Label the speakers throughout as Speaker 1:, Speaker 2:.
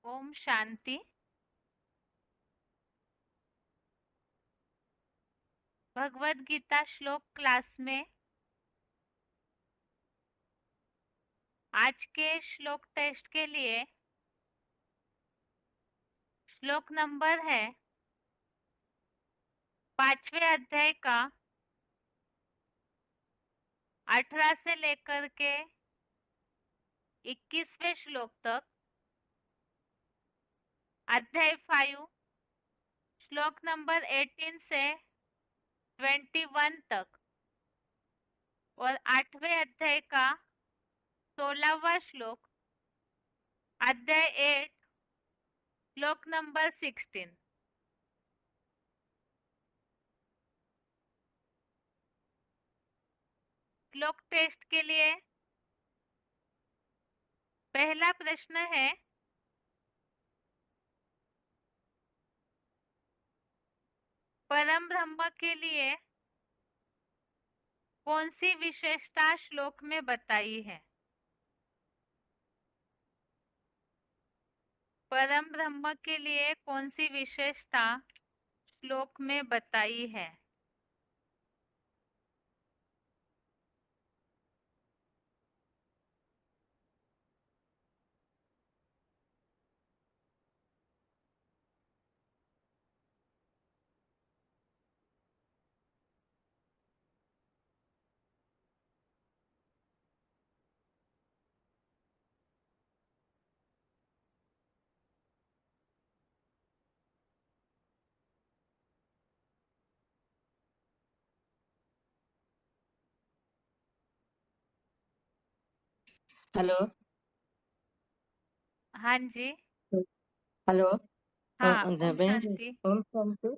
Speaker 1: ओम शांति। भगवत गीता श्लोक क्लास में आज के श्लोक टेस्ट के लिए श्लोक नंबर है 5वें अध्याय का 18 से लेकर के 21वें श्लोक तक, अध्याय 5 श्लोक नंबर 18 से 21 तक और 8वें अध्याय का 16वां श्लोक, अध्याय 8 श्लोक नंबर 16। श्लोक टेस्ट के लिए पहला प्रश्न है, परम ब्रह्म के लिए कौन सी विशेषता श्लोक में बताई है? परम ब्रह्म के लिए कौन सी विशेषता श्लोक में बताई है?
Speaker 2: हेलो।
Speaker 1: हाँ जी।
Speaker 2: हेलो।
Speaker 1: हाँ, ओम
Speaker 2: बहन जी,
Speaker 1: शांति।
Speaker 2: ओम शांति।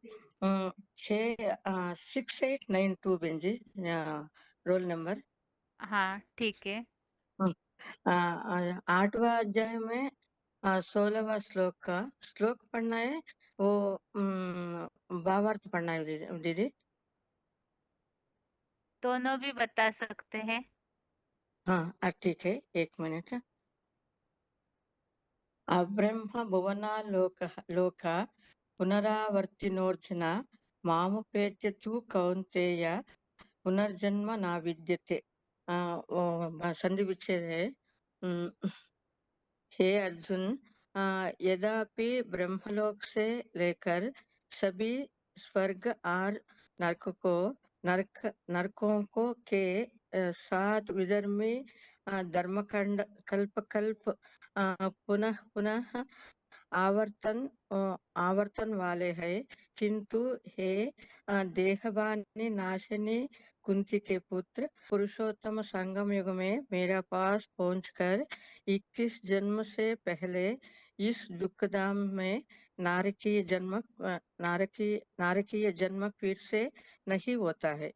Speaker 2: 6892 बहन जी, रोल नंबर।
Speaker 1: हाँ, ठीक है।
Speaker 2: 8वां अध्याय में 16वां श्लोक का श्लोक पढ़ना है, वो भावार्थ पढ़ना है दीदी।
Speaker 1: दोनों भी बता सकते हैं।
Speaker 2: हाँ, ठीक है, 1 मिनट। अब्रह्म भुवना लोक पुनरावर्तिनोर्जना मामुपेत्य तु कौन्तेय पुनर्जन्म न विद्यते। संधि विच्छेद है। हे अर्जुन, यद्यपि ब्रह्मलोक से लेकर सभी स्वर्ग और नरकों को के 7 विधर्मी धर्मकांड कल्प कल्प पुनः पुनः आवर्तन वाले हैं, किंतु हे देहवानी नाशनी कुंती के पुत्र, पुरुषोत्तम संगम युग में मेरा पास पहुंचकर 21 जन्म से पहले इस दुखधाम में नारकीय जन्म फिर से नहीं होता है।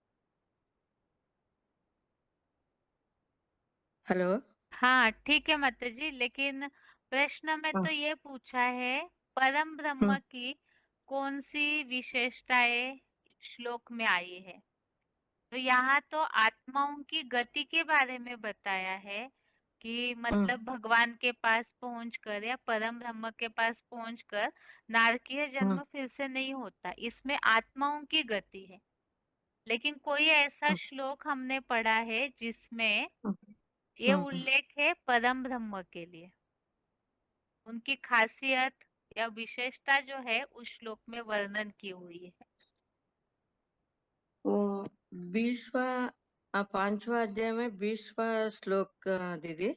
Speaker 2: हेलो।
Speaker 1: हाँ, ठीक है माता जी, लेकिन प्रश्न में
Speaker 2: हाँ,
Speaker 1: तो ये पूछा है परम ब्रह्म
Speaker 2: हाँ,
Speaker 1: की कौन सी विशेषताएं श्लोक में आई है। तो यहाँ तो आत्माओं की गति के बारे में बताया है कि
Speaker 2: हाँ,
Speaker 1: मतलब भगवान के पास पहुंचकर या परम ब्रह्म के पास पहुंचकर नारकीय
Speaker 2: हाँ,
Speaker 1: जन्म फिर से नहीं होता, इसमें आत्माओं की गति है। लेकिन कोई ऐसा
Speaker 2: हाँ,
Speaker 1: श्लोक हमने पढ़ा है जिसमें
Speaker 2: हाँ,
Speaker 1: ये
Speaker 2: हाँ,
Speaker 1: उल्लेख है परम ब्रह्म के लिए, उनकी खासियत या विशेषता जो है उस श्लोक में वर्णन की हुई है।
Speaker 2: वो 5वां अध्याय में 20वां श्लोक दीदी,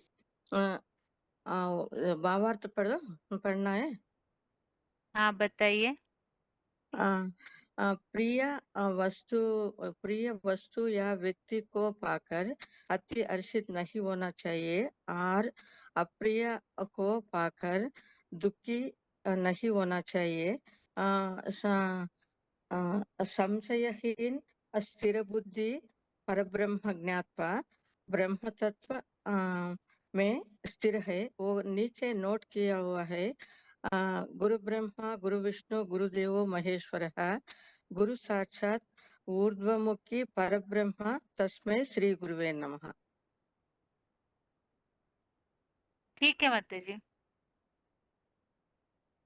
Speaker 2: भावार्थ पढ़ना है।
Speaker 1: हाँ, बताइए।
Speaker 2: आ, प्रिय वस्तु या व्यक्ति को पाकर अति हर्षित नहीं होना चाहिए और अप्रिय को पाकर दुखी नहीं होना चाहिए। संशयहीन स्थिर बुद्धि परब्रह्म ज्ञात्वा ब्रह्म तत्व में स्थिर है, वो नीचे नोट किया हुआ है। गुरु ब्रह्मा गुरु विष्णु गुरुदेवो महेश्वरः गुरु साक्षात ऊर्ध्वमुखी परब्रह्म तस्मै श्री गुरुवे नमः।
Speaker 1: ठीक है माता जी।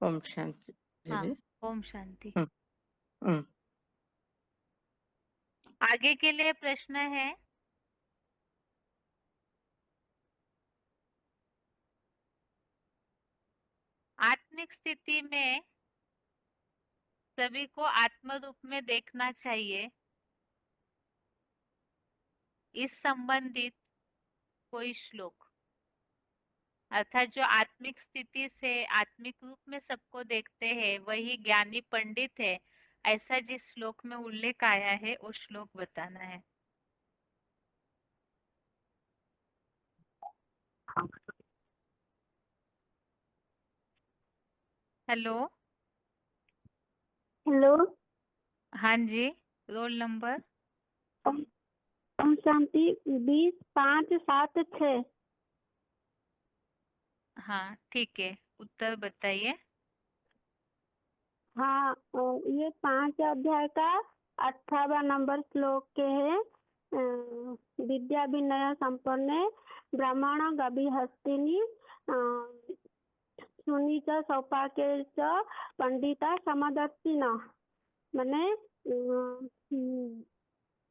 Speaker 2: ओम शांति
Speaker 1: हाँ,
Speaker 2: दीदी।
Speaker 1: ओम शांति।
Speaker 2: हम्म, हम्म।
Speaker 1: आगे के लिए प्रश्न है, आत्मिक स्थिति में सभी को आत्म रूप में देखना चाहिए, इस संबंधित कोई श्लोक। अर्थात जो आत्मिक स्थिति से आत्मिक रूप में सबको देखते हैं वही ज्ञानी पंडित है, ऐसा जिस श्लोक में उल्लेख आया है वो श्लोक बताना है। हेलो।
Speaker 3: हेलो।
Speaker 1: हाँ जी, रोल नंबर।
Speaker 3: ओम ओम शांति 20-5-7-6।
Speaker 1: हाँ ठीक है, उत्तर बताइए।
Speaker 3: हाँ, ये 5 अध्याय का 18वां नंबर श्लोक के है। विद्या विनय संपन्ने ब्राह्मण गभि हस्तिनी सुनी च सौपाके च पंडिता समदर्शिन। माने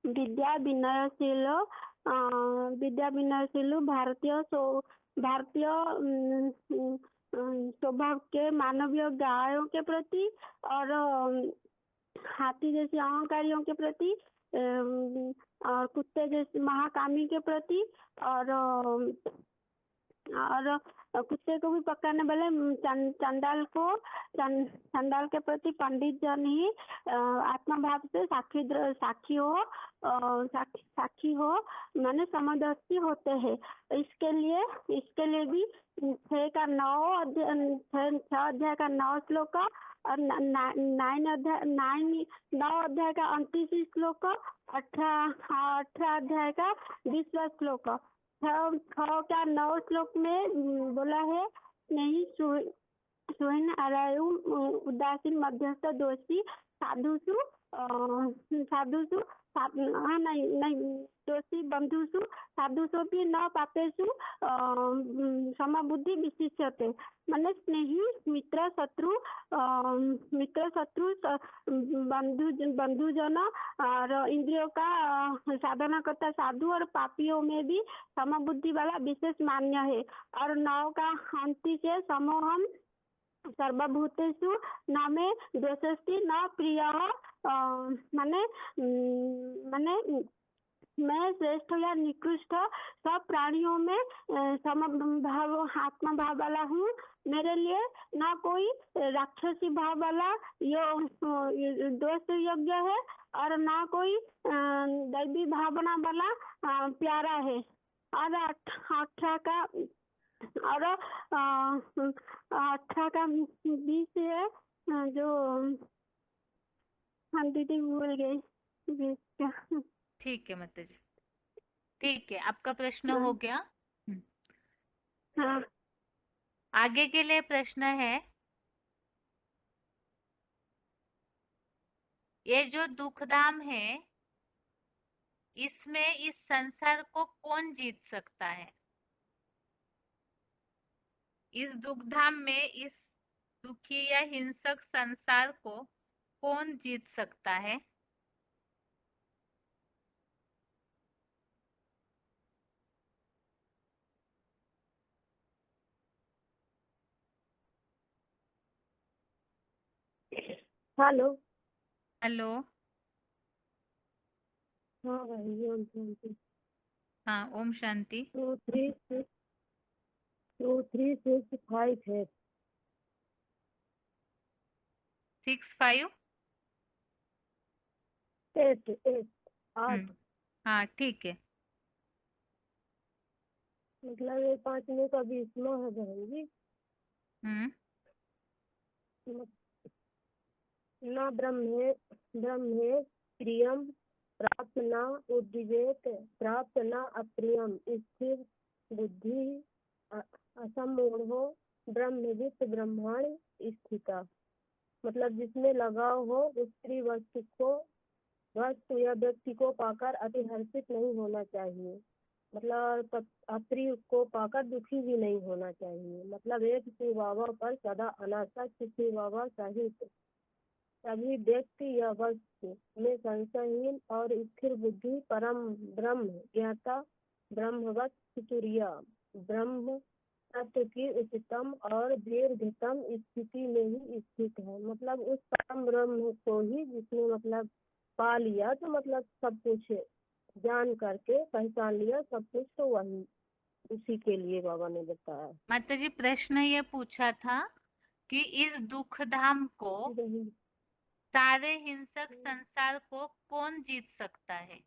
Speaker 3: विद्या विनयशील भारतीय स्वभाव के मानवीय गायों के प्रति और हाथी जैसे अहंकारियों के प्रति और कुत्ते जैसे महाकामी के प्रति और कुत्ते को भी पकड़ने वाले चंडाल के प्रति पंडित जन ही आत्मा भाव से साक्षी हो माने समदर्शी होते हैं। इसके लिए भी 6 अध्याय का 9 श्लोक और 9 अध्याय का 29 श्लोक, 18 अध्याय का 20वां श्लोक। 6 का 9 श्लोक में बोला है, नहीं सुहिन आरायु उदासीन मध्यस्थ दोषी साधुसु नहीं दोषी बंधुसु साधुसु भी न पापेसु समबुद्धि विशिष्यते। माने स्नेही मित्र शत्रु बंधुजन और इंद्रियों का साधना करता साधु और पापियों में भी समबुद्धि वाला विशेष मान्य है। और 9 का 29 है, समोहम सर्वभूतेषु न मे दोषस्ति न प्रियः। माने मैं श्रेष्ठ या निकृष्ट सब प्राणियों में समभाव आत्मा भाव वाला हूँ। मेरे लिए ना कोई राक्षसी भाव वाला दोष योग्य है और ना कोई दैवी भावना वाला प्यारा है। और 18 का और 18 का 20 है जो हम दीदी भूल गई 20 का।
Speaker 1: ठीक है माता जी, ठीक है, आपका प्रश्न हो गया।
Speaker 3: हाँ।
Speaker 1: आगे के लिए प्रश्न है, ये जो दुखधाम है इसमें इस संसार को कौन जीत सकता है? इस दुखधाम में इस दुखी या हिंसक संसार को कौन जीत सकता है?
Speaker 3: हेलो।
Speaker 1: हेलो।
Speaker 3: हाँ भाई, ओम शांति।
Speaker 1: हाँ, ओम शांति।
Speaker 3: 236 है।
Speaker 1: 65।
Speaker 3: 8।
Speaker 1: हाँ ठीक है।
Speaker 3: मतलब ये 5 में का 20वां है बहन जी। न ब्रह्मे प्रियम प्राप्त न उद्विजेत प्राप्त न अप्रियम स्थिर बुद्धि असमूढ़ो ब्रह्मविद ब्रह्मांड स्थिता। मतलब जिसमें लगाव हो उस स्त्री वस्तु या व्यक्ति को पाकर अति हर्षित नहीं होना चाहिए। मतलब अप्रिय को पाकर दुखी भी नहीं होना चाहिए। मतलब एक शिव बाबा पर सदा अनाशा शिव बाबा सहित सभी व्यक्ति यह वस्तु में संशयहीन और स्थिर बुद्धि परम ब्रह्म ज्ञाता ब्रह्मवत चतुरिया ब्रह्म तत्व की उच्चतम और दीर्घतम स्थिति में ही स्थित है। मतलब उस परम ब्रह्म को ही जिसने मतलब पा लिया तो मतलब सब कुछ जान करके पहचान लिया सब कुछ, तो वही उसी के लिए बाबा ने बताया।
Speaker 1: माता जी प्रश्न ये पूछा था कि इस दुख धाम को, सारे हिंसक संसार को कौन जीत सकता है?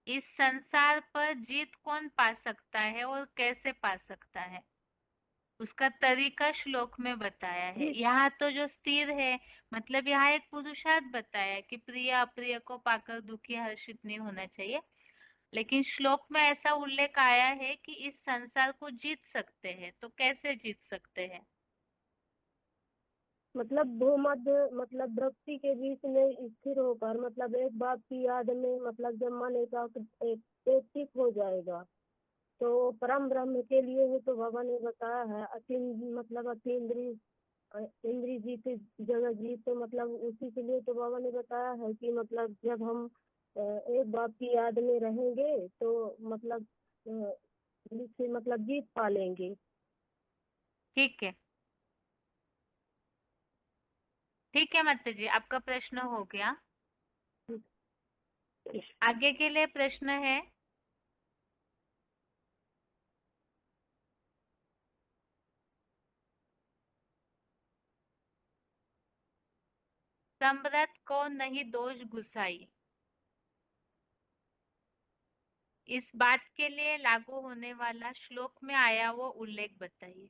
Speaker 1: इस संसार पर जीत कौन पा सकता है और कैसे पा सकता है, उसका तरीका श्लोक में बताया है। यहाँ तो जो स्थिर है, मतलब यहाँ एक पुरुषार्थ बताया है कि प्रिय अप्रिय को पाकर दुखी हर्षित नहीं होना चाहिए, लेकिन श्लोक में ऐसा उल्लेख आया है कि इस संसार को जीत सकते हैं। तो कैसे जीत सकते हैं?
Speaker 3: मतलब भूमध्य मतलब भक्ति के बीच में स्थिर होकर, मतलब एक बात की याद में, मतलब जब मन एक हो जाएगा तो परम ब्रह्म के लिए है। तो बाबा ने बताया है मतलब अतीन्द्रिय इंद्रिय जीत जगह जीत, तो मतलब उसी के लिए तो बाबा ने बताया है कि मतलब जब हम एक बात की याद में रहेंगे तो मतलब से मतलब जीत पा लेंगे।
Speaker 1: ठीक है, ठीक है माता जी, आपका प्रश्न हो गया। आगे के लिए प्रश्न है, समरथ को नहीं दोष गुसाई, इस बात के लिए लागू होने वाला श्लोक में आया वो उल्लेख बताइए।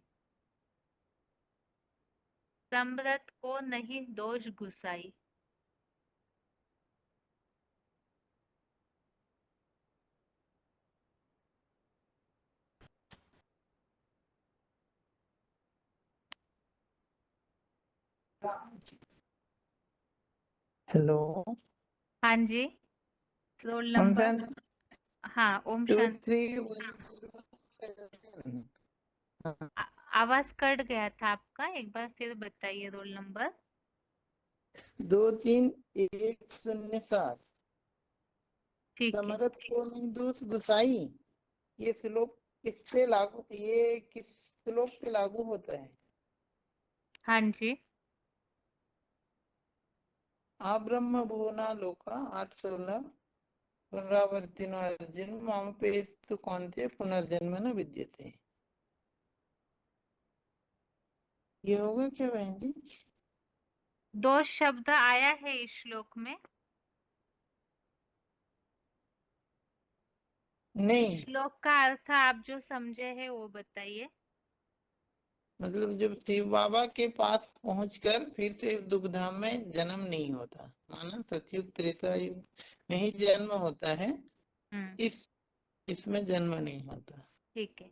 Speaker 1: समरथ को नहीं दोष गुसाई।
Speaker 4: हेलो
Speaker 1: हाँ जी, रोल
Speaker 4: ओम
Speaker 1: नंबर।
Speaker 4: शांति।
Speaker 1: हाँ, ओम
Speaker 4: 2
Speaker 1: शांति।
Speaker 4: 3 1
Speaker 1: आवाज कट गया था आपका, एक बार फिर बताइए रोल नंबर।
Speaker 4: 2 3 1 0 7।
Speaker 1: ठीक है,
Speaker 4: समरथ को निर्दोष गुसाई, ये श्लोक किससे लागू, ये किस श्लोक पे लागू होता है?
Speaker 1: हाँ जी।
Speaker 4: आ ब्रह्म भुवना लोका 8:16 पुनरावर्तिनो अर्जुन माम पे तो कौन थे पुनर्जन्म न विद्यते। ये होगा क्या बहन जी?
Speaker 1: दो शब्द आया है इस श्लोक में।
Speaker 4: नहीं,
Speaker 1: श्लोक का अर्थ आप जो समझे है वो बताइए।
Speaker 4: मतलब जब शिव बाबा के पास पहुंचकर फिर से दुखधाम में जन्म नहीं होता, माना सतयुग त्रेता युग में ही जन्म होता है, इसमें जन्म नहीं होता।
Speaker 1: ठीक है,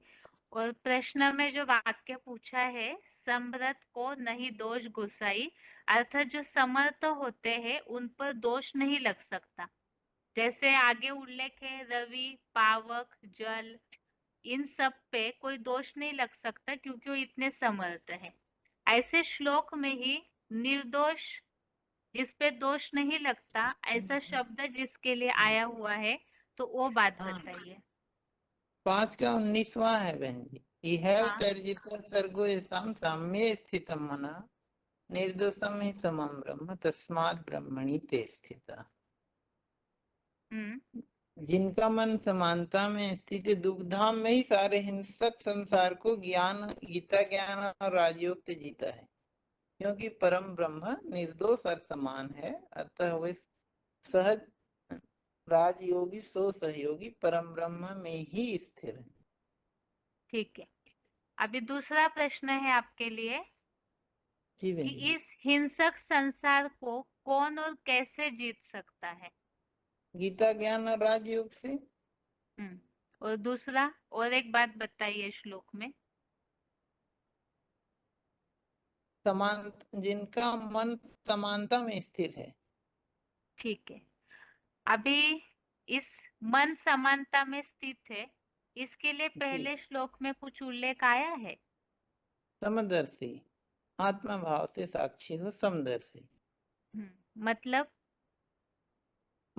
Speaker 1: और प्रश्न में जो वाक्य पूछा है, समरथ को नहीं दोष गुसाई, अर्थात जो समर्थ होते हैं उन पर दोष नहीं लग सकता। जैसे आगे उल्लेख है, रवि, पावक, जल, इन सब पे कोई दोष नहीं लग सकता क्योंकि वो इतने समर्थ है। ऐसे श्लोक में ही निर्दोष, जिस पे दोष नहीं लगता, ऐसा शब्द जिसके लिए आया हुआ है, तो वो बात
Speaker 4: हाँ,
Speaker 1: बताइए।
Speaker 4: 5 का 19वां है बहन जी। इह
Speaker 1: हाँ।
Speaker 4: तर्जित सर्गो येषां साम्ये स्थितं मनः निर्दोषम ही समम ब्रह्म तस्मात् ब्रह्मणि ते स्थिता। जिनका मन समानता में स्थित दुखधाम में ही सारे हिंसक संसार को ज्ञान, गीता ज्ञान और राजयोग से जीता है, क्योंकि परम ब्रह्म निर्दोष और समान है, अतः वे सहज राजयोगी सो सहयोगी परम ब्रह्म में ही स्थिर है।
Speaker 1: ठीक है, अभी दूसरा प्रश्न है आपके लिए
Speaker 4: जी
Speaker 1: कि
Speaker 4: बहन जी।
Speaker 1: इस हिंसक संसार को कौन और कैसे जीत सकता है?
Speaker 4: गीता ज्ञान और राजयोग से।
Speaker 1: और दूसरा, और एक बात बताइए श्लोक में।
Speaker 4: समान, जिनका मन समानता में स्थिर है।
Speaker 1: ठीक है, अभी इस मन समानता में स्थित है, इसके लिए पहले
Speaker 4: जी,
Speaker 1: श्लोक में कुछ उल्लेख आया है?
Speaker 4: समदर्शी, आत्मा भाव से साक्षी हो समदर्शी।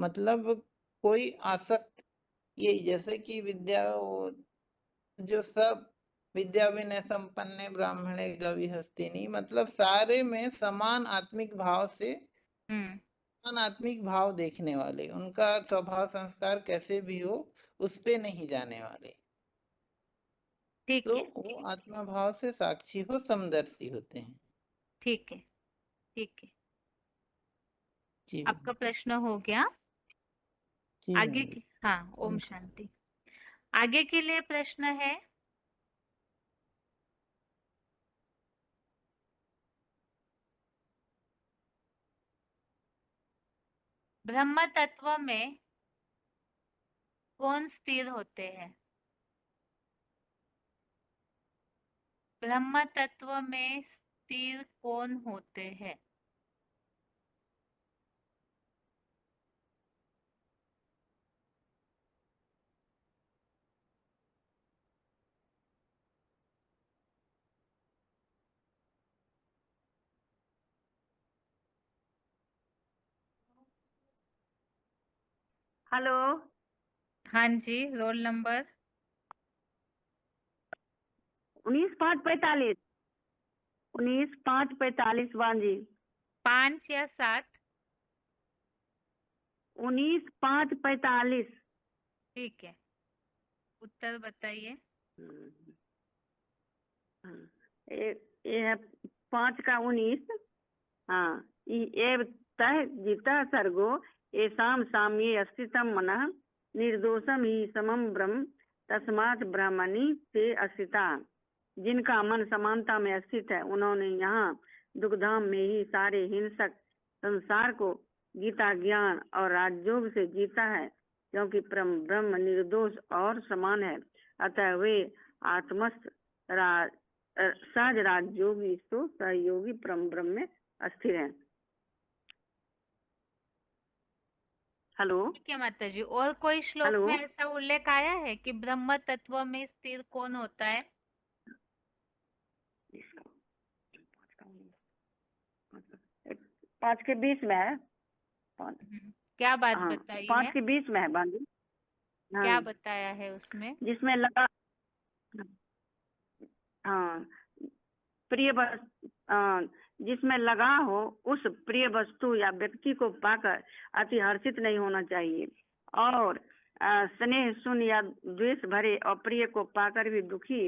Speaker 1: मतलब
Speaker 4: कोई आसक्त, ये जैसे कि विद्या जो सब विद्या विनय संपन्न ब्राह्मणे गवि हस्तिनी, मतलब सारे में समान आत्मिक भाव से,
Speaker 1: हम्म,
Speaker 4: समान आत्मिक भाव देखने वाले, उनका स्वभाव संस्कार कैसे भी हो उस पे नहीं जाने वाले,
Speaker 1: ठीक
Speaker 4: तो
Speaker 1: है,
Speaker 4: वो आत्मा भाव से साक्षी हो समदर्शी होते हैं।
Speaker 1: ठीक है, ठीक है।
Speaker 4: जी
Speaker 1: आपका
Speaker 4: बहन।
Speaker 1: प्रश्न हो गया?
Speaker 4: जी
Speaker 1: आगे
Speaker 4: बहन।
Speaker 1: हाँ, ओम शांति। आगे के लिए प्रश्न है, ब्रह्म तत्व में कौन स्थिर होते हैं? ब्रह्म तत्व में स्थिर कौन होते हैं?
Speaker 3: हेलो।
Speaker 1: हाँ जी, रोल नंबर
Speaker 3: 19 5 45। 19 5 45 जी।
Speaker 1: 5 या 7?
Speaker 3: 19 5 45।
Speaker 1: ठीक है, उत्तर बताइए।
Speaker 3: ये है 5 का 19। हाँ, ये तह जिता सर्गो येषां साम्ये अस्थितं मनः निर्दोषम ही समम ब्रह्म तस्मात् ब्रह्मणि ते अस्थिता। जिनका मन समानता में स्थित है, उन्होंने यहाँ दुखधाम में ही सारे हिंसक संसार को गीता ज्ञान और राजयोग से जीता है, क्योंकि ब्रह्म निर्दोष और समान है। अतः वे आत्मस्थ सहज राजयोगी तो सहयोगी परम ब्रह्म में अस्थिर है। हेलो।
Speaker 1: ठीक है माता जी, और कोई श्लोक
Speaker 3: हेलो।
Speaker 1: में ऐसा उल्लेख आया है कि ब्रह्म तत्व में स्थिर कौन होता है?
Speaker 3: 5 के 20 में है।
Speaker 1: क्या बात
Speaker 3: हाँ,
Speaker 1: बताई
Speaker 3: 5
Speaker 1: है?
Speaker 3: के 20 में है बांधी। हाँ,
Speaker 1: क्या बताया है उसमें?
Speaker 3: जिसमें लगा। हाँ, प्रिय जिसमें लगा हो उस प्रिय वस्तु या व्यक्ति को पाकर अति हर्षित नहीं होना चाहिए, और स्नेह शून्य या द्वेष भरे अप्रिय को पाकर भी दुखी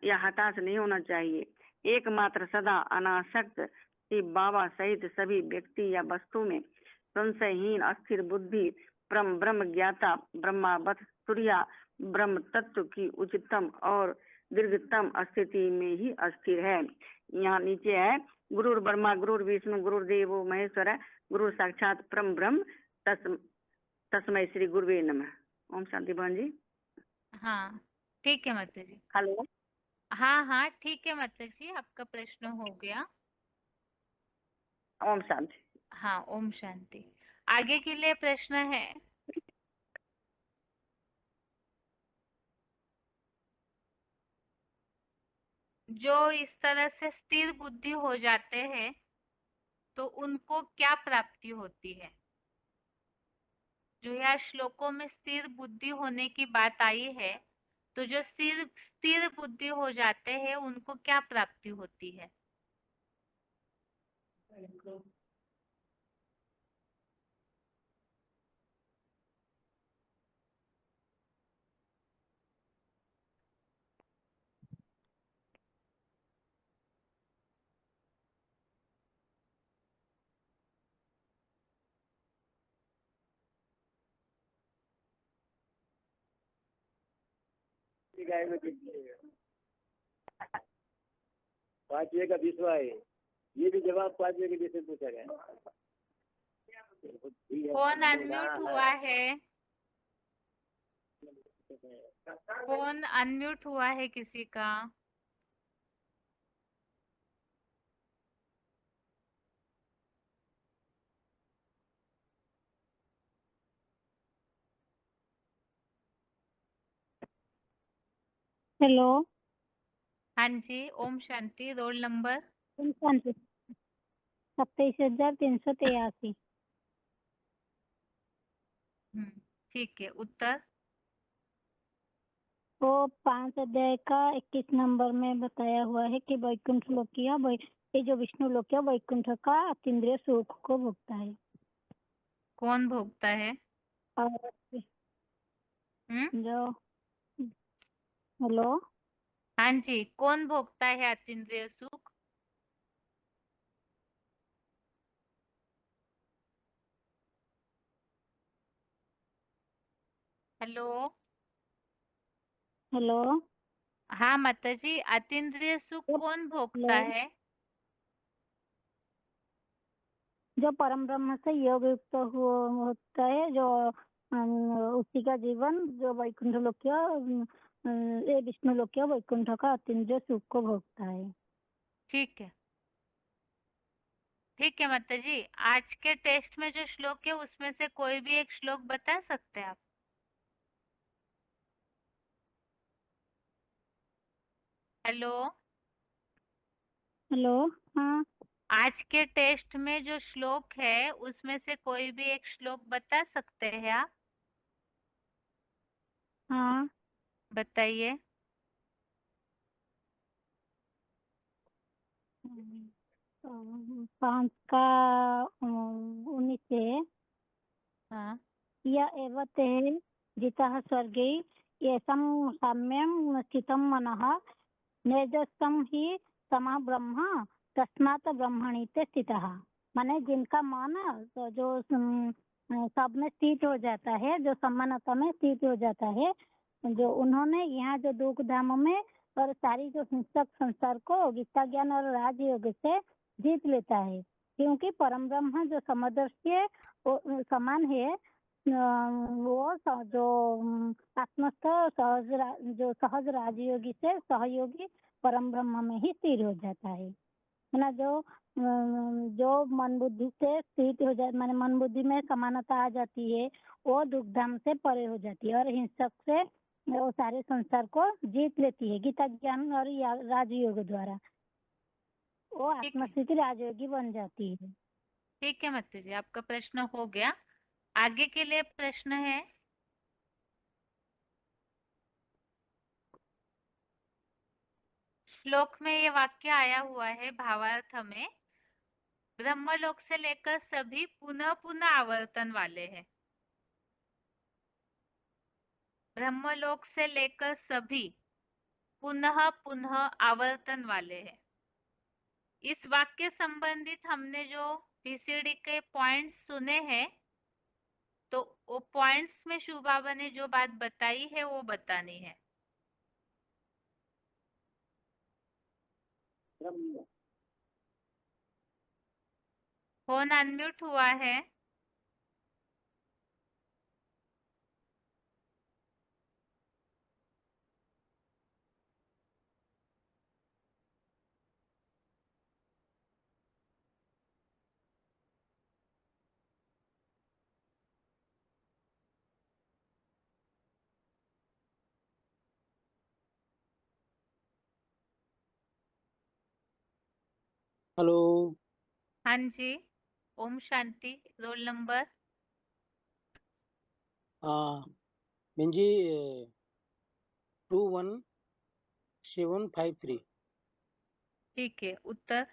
Speaker 3: या हताश नहीं होना चाहिए। एकमात्र सदा अनासक्त श्री बाबा सहित सभी व्यक्ति या वस्तु में संशयहीन अस्थिर बुद्धि ब्रह्म ज्ञाता ब्रह्मावत सूर्या ब्रह्म तत्व की उच्चतम और दीर्घतम स्थिति में ही अस्थिर है। यहाँ नीचे है, गुरुर ब्रह्मा गुरुर विष्णु गुरुदेवो महेश्वर गुरु साक्षात परम ब्रह्म तस्मै श्री गुरुवे नमः। ओम शांति बहन जी।
Speaker 1: हाँ, ठीक है माता जी।
Speaker 3: हेलो।
Speaker 1: हाँ हाँ, ठीक है माता जी, आपका प्रश्न हो गया।
Speaker 3: ओम शांति।
Speaker 1: हाँ, ओम शांति। आगे के लिए प्रश्न है, जो इस तरह से स्थिर बुद्धि हो जाते हैं तो उनको क्या प्राप्ति होती है? जो यहाँ श्लोकों में स्थिर बुद्धि होने की बात आई है, तो जो स्थिर स्थिर बुद्धि हो जाते हैं उनको क्या प्राप्ति होती है?
Speaker 5: पांचवे का 20वां है। ये भी जवाब 5वें के 20 में पूछा गया।
Speaker 1: कौन अनम्यूट हुआ है? कौन अनम्यूट हुआ है किसी का?
Speaker 6: हेलो।
Speaker 1: हाँ जी, ओम शांति। Roll number?
Speaker 6: 27,383।
Speaker 1: ठीक है। उत्तर?
Speaker 6: वो 5 अध्याय का 21 नंबर में बताया हुआ है कि वैकुंठ लोकिया ये जो विष्णु लोकिया वैकुंठ का अतीन्द्रिय सुख को भोगता है।
Speaker 1: कौन भोगता है?
Speaker 6: और
Speaker 1: हम्म
Speaker 6: जो हेलो,
Speaker 1: हाँ जी, कौन भोगता है अतीन्द्रिय सुख? हेलो।
Speaker 6: हेलो,
Speaker 1: हाँ माता जी, अतीन्द्रिय सुख कौन भोगता
Speaker 6: हेलो।
Speaker 1: है?
Speaker 6: जो परम ब्रह्म से योग युक्त होता है, जो उसी का जीवन जो वैकुंठ लोकिया ये विष्णु लोकिया वैकुंठ का अतीन्द्रिय सुख को भोगता है।
Speaker 1: ठीक है, ठीक है माता जी। आज के टेस्ट में जो श्लोक है उसमें से कोई भी एक श्लोक बता सकते हैं आप? हेलो।
Speaker 6: हेलो, हाँ।
Speaker 1: आज के टेस्ट में जो श्लोक है उसमें से कोई भी एक श्लोक बता सकते हैं आप?
Speaker 6: हाँ,
Speaker 1: बताइए।
Speaker 6: 5 का 19 है।
Speaker 1: हाँ।
Speaker 6: य एव ते जितः स्वर्गे येषां साम्यं स्थितं मनः निर्जस्तं हि समः ब्रह्म तस्मात् ब्रह्मणि ते स्थितः। माने जिनका मन जो सब में स्थित हो जाता है, जो समानता में स्थित हो जाता है, जो उन्होंने यहाँ जो दुख धाम में और सारी जो हिंसक संसार को गीता ज्ञान और राजयोग से जीत लेता है, क्योंकि परम ब्रह्म जो समदर्शी है वो समान है। जो आत्मस्थ जो सहज राजयोगी से सहयोगी परम ब्रह्म में ही स्थिर हो जाता है ना। जो मन बुद्धि से स्थित हो जाए, माने मन बुद्धि में समानता आ जाती है, वो दुख धाम से परे हो जाती है और हिंसक से वो सारे संसार को जीत लेती है गीता ज्ञान और राजयोग द्वारा। वो
Speaker 1: ठीक है,
Speaker 6: आत्मस्थिति राजयोगी बन जाती है।
Speaker 1: ठीक है माता जी, आपका प्रश्न हो गया। आगे के लिए प्रश्न है। श्लोक में ये वाक्य आया हुआ है भावार्थ में, ब्रह्मलोक से लेकर सभी पुनः पुनः आवर्तन वाले हैं। ब्रह्मलोक से लेकर सभी पुनः पुनः आवर्तन वाले हैं। इस वाक्य संबंधित हमने जो पीसीडी के पॉइंट्स सुने हैं, तो वो पॉइंट्स में शिव बाबा ने जो बात बताई है वो बतानी है। फोन अनम्यूट हुआ है।
Speaker 7: हेलो।
Speaker 1: हाँ जी, ओम शांति। Roll number?
Speaker 7: बहन जी 21753।
Speaker 1: ठीक है। उत्तर?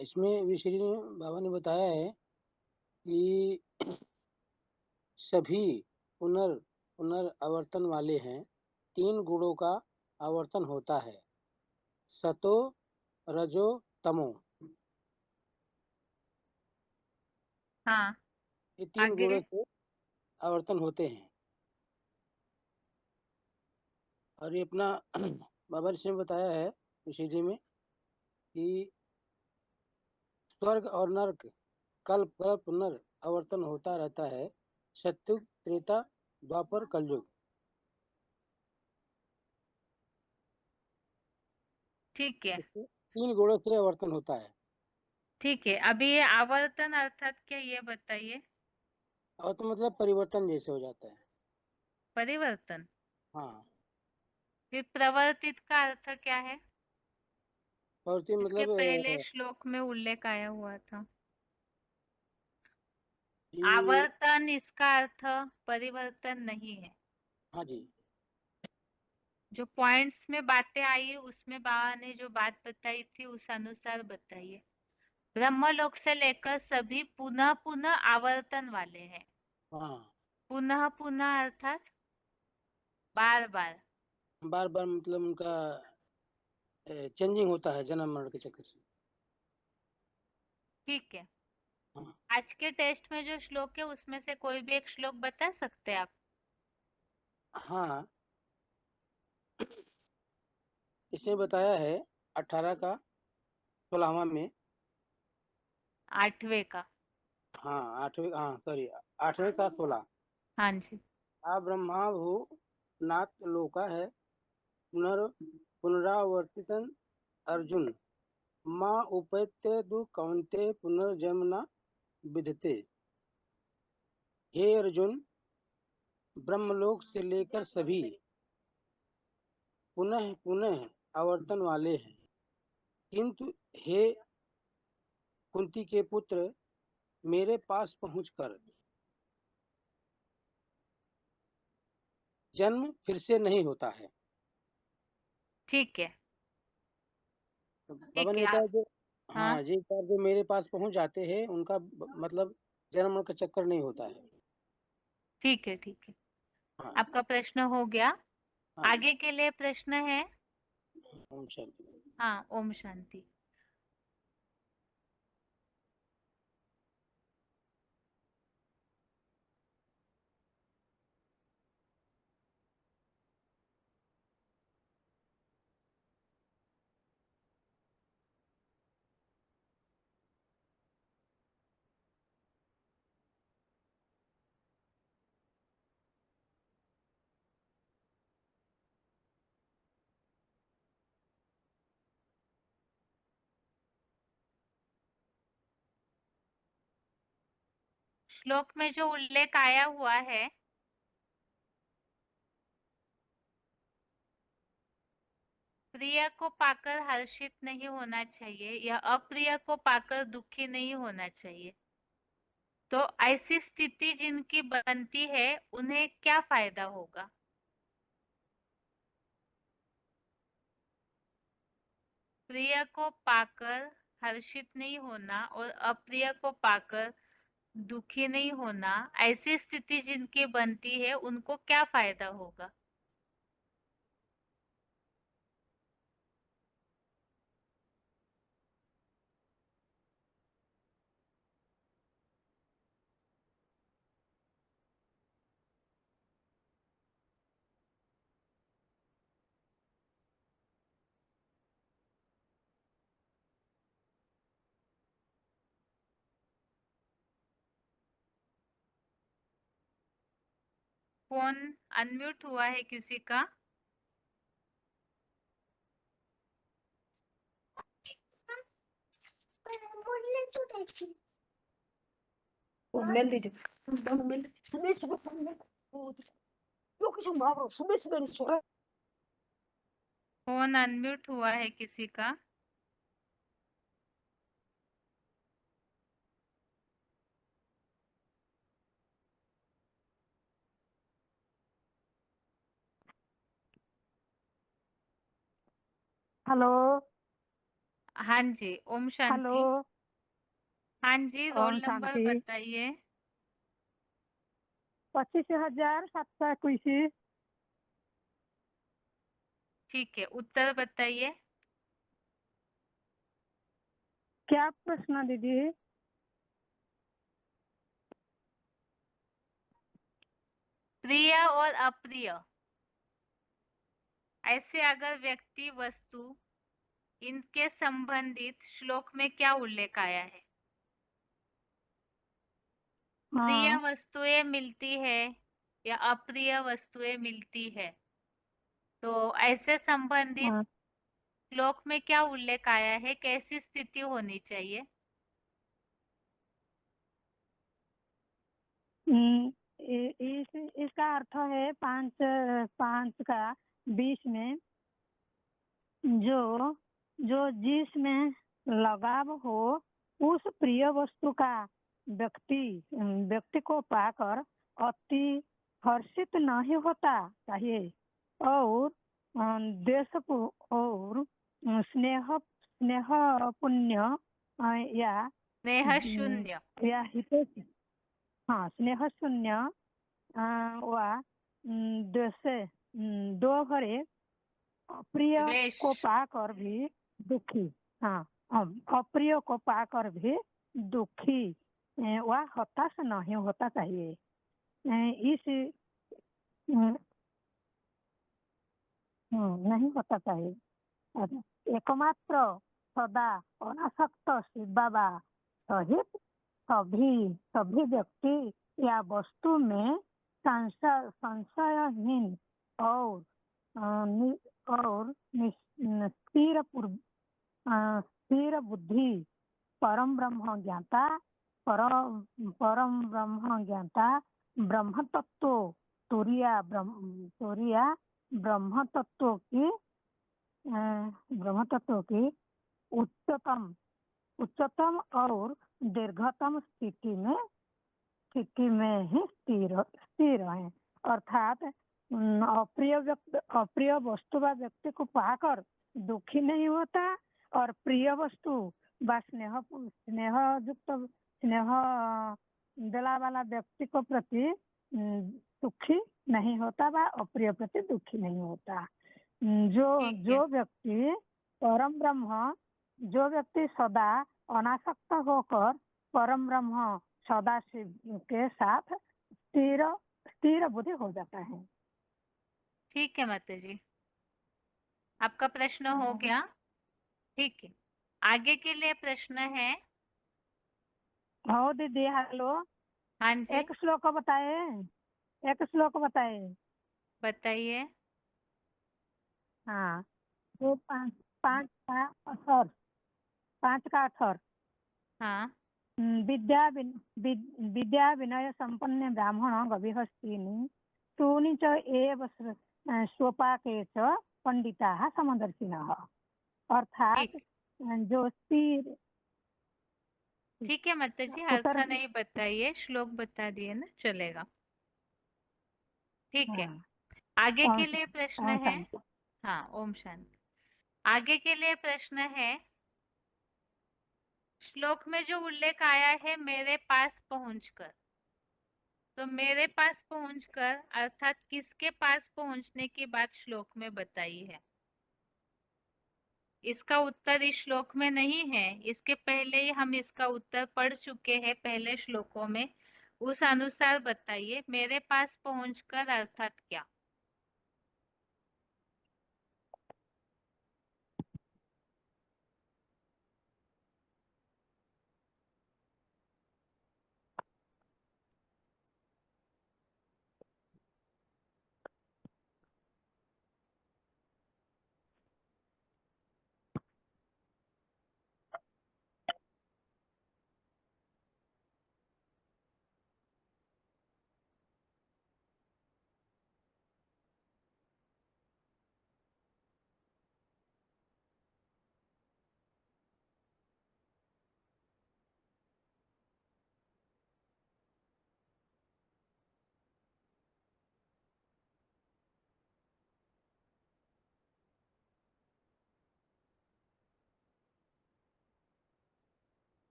Speaker 7: इसमें विश्री बाबा ने बताया है कि सभी पुनर्आवर्तन वाले हैं। 3 गुणों का आवर्तन होता है, सतो रजो तमो।
Speaker 1: हाँ।
Speaker 7: ये 3
Speaker 1: आगे?
Speaker 7: गुणों से आवर्तन होते हैं। और ये अपना बाबा ऋषि ने बताया है विशेषी में कि स्वर्ग और नरक कल्प कल्प पुनर् आवर्तन होता रहता है, सत्युग त्रेता द्वापर कलयुग।
Speaker 1: ठीक है,
Speaker 7: 3 गुणों से आवर्तन होता है।
Speaker 1: ठीक है। अभी ये आवर्तन अर्थात क्या, ये बताइए।
Speaker 7: आवर्तन मतलब परिवर्तन जैसे हो जाता है।
Speaker 1: परिवर्तन?
Speaker 7: हाँ।
Speaker 1: फिर प्रवर्तित का अर्थ क्या है?
Speaker 7: प्रवृत्ति
Speaker 1: इसके
Speaker 7: मतलब
Speaker 1: पहले श्लोक में उल्लेख आया हुआ था।
Speaker 7: ये
Speaker 1: आवर्तन इसका अर्थ परिवर्तन नहीं है।
Speaker 7: हाँ जी,
Speaker 1: जो पॉइंट्स में बातें आई उसमें बाबा ने जो बात बताई थी उस अनुसार बताइए। ब्रह्मलोक से लेकर सभी पुनः पुनः आवर्तन वाले हैं।
Speaker 7: हाँ,
Speaker 1: पुनः पुनः अर्थात बार बार।
Speaker 7: बार बार मतलब उनका चेंजिंग होता है जन्म मरण के चक्कर से।
Speaker 1: ठीक है।
Speaker 7: हाँ,
Speaker 1: आज के टेस्ट में जो श्लोक है उसमें से कोई भी एक श्लोक बता सकते हैं आप?
Speaker 7: हाँ, इसमें बताया है 18 का 16वां में।
Speaker 1: 8वें का।
Speaker 7: हाँ, 8वें, हाँ सॉरी, 8वें का 16।
Speaker 1: हाँ जी।
Speaker 7: आ ब्रह्मा भू नाथ लोका है पुनरावर्तितन अर्जुन माँ उपैत्य दु कौन्ते पुनर्जन्म न विद्यते। हे अर्जुन, ब्रह्मलोक से लेकर सभी पुनः पुनः आवर्तन वाले हैं, किंतु हे कुंती के पुत्र, मेरे पास पहुंचकर जन्म फिर से नहीं होता है।
Speaker 1: ठीक है।
Speaker 7: बाबा
Speaker 1: ठीक
Speaker 7: ने
Speaker 1: है
Speaker 7: बताया
Speaker 1: आप।
Speaker 7: जो,
Speaker 1: हाँ
Speaker 7: हाँ जी, जो मेरे पास पहुंच जाते हैं उनका मतलब जन्म मरण का चक्कर नहीं होता है।
Speaker 1: ठीक है। ठीक है,
Speaker 7: हाँ,
Speaker 1: आपका प्रश्न हो गया।
Speaker 7: हाँ जी,
Speaker 1: आगे के लिए प्रश्न है।
Speaker 7: ओम शांति।
Speaker 1: हाँ, ओम शांति। श्लोक में जो उल्लेख आया हुआ है प्रिय को पाकर हर्षित नहीं होना चाहिए या अप्रिय को पाकर दुखी नहीं होना चाहिए। तो ऐसी स्थिति जिनकी बनती है उन्हें क्या फायदा होगा? प्रिय को पाकर हर्षित नहीं होना और अप्रिय को पाकर दुखी नहीं होना, ऐसी स्थिति जिनकी बनती है उनको क्या फायदा होगा? फोन अनम्यूट हुआ है किसी का? फोन अनम्यूट हुआ है किसी का?
Speaker 6: हेलो
Speaker 1: हाँ जी, ओम
Speaker 6: हेलो।
Speaker 1: शांति। हाँ जी, रोल
Speaker 6: ओम
Speaker 1: नंबर
Speaker 6: शांति।
Speaker 1: बताइए।
Speaker 6: 25,721।
Speaker 1: ठीक है, उत्तर बताइए।
Speaker 6: क्या प्रश्न दीदी?
Speaker 1: प्रिय और अप्रिय, ऐसे अगर व्यक्ति वस्तु इनके संबंधित श्लोक में क्या उल्लेख आया है? प्रिय
Speaker 6: हाँ
Speaker 1: वस्तुएं मिलती है या अप्रिय वस्तुएं मिलती है, तो ऐसे संबंधित
Speaker 6: हाँ।
Speaker 1: श्लोक में क्या उल्लेख आया है, कैसी स्थिति होनी चाहिए?
Speaker 6: इसका अर्थ है 5:20 में जो जिसमें लगाव हो उस प्रिय वस्तु का व्यक्ति को पाकर अति हर्षित नहीं होता चाहिए और देश को और स्नेह पुण्य या
Speaker 1: स्नेह शून्य
Speaker 6: या हित स्नेह शून्य व दो भरे अप्रिय
Speaker 1: द्वेष
Speaker 6: को पाकर भी दुखी अप्रिय को पाकर भी दुखी व हताश नहीं होता चाहिए। इस नहीं होता चाहिए। एकमात्र सदा अनासक्त शिव बाबा सहित सभी व्यक्ति या वस्तु में संशयहीन और स्थिर बुद्धि परम ब्रह्म ज्ञाता ब्रह्म तत्व तुरिया ब्रह्म तत्व की उच्चतम और दीर्घतम स्थिति में ही स्थिर है। अर्थात अप्रिय वस्तु व व्यक्ति को पाकर दुखी नहीं होता और प्रिय वस्तु व स्नेह दिला वाला व्यक्ति को प्रति दुखी नहीं होता व अप्रिय प्रति दुखी नहीं होता। जो व्यक्ति परम ब्रह्म जो व्यक्ति सदा अनासक्त होकर परम ब्रह्म सदा शिव के साथ स्थिर बुद्धि हो जाता है।
Speaker 1: ठीक है माता जी, आपका प्रश्न हो गया। ठीक है, आगे के लिए प्रश्न है।
Speaker 6: हो दीदी, हेलो।
Speaker 1: हाँ जी,
Speaker 6: एक श्लोक बताए।
Speaker 1: बताइए।
Speaker 6: हाँ, तो 5 का अक्षर
Speaker 1: हाँ,
Speaker 6: विद्या विनय संपन्न ब्राह्मण गविहस्तिनि तूनि च एव स्वपाके च पंडिताः समदर्शिनः। अर्थात जो स्थिर।
Speaker 1: ठीक है माता जी, अर्थ नहीं बताइए, श्लोक बता दिए ना, चलेगा। ठीक है, आगे के लिए प्रश्न है। हाँ, ओम शांति। आगे के लिए प्रश्न है। श्लोक में जो उल्लेख आया है मेरे पास पहुंचकर, तो मेरे पास पहुंचकर अर्थात किसके पास पहुंचने की बात श्लोक में बताई है? इसका उत्तर इस श्लोक में नहीं है, इसके पहले ही हम इसका उत्तर पढ़ चुके हैं पहले श्लोकों में। उस अनुसार बताइए मेरे पास पहुंचकर अर्थात क्या?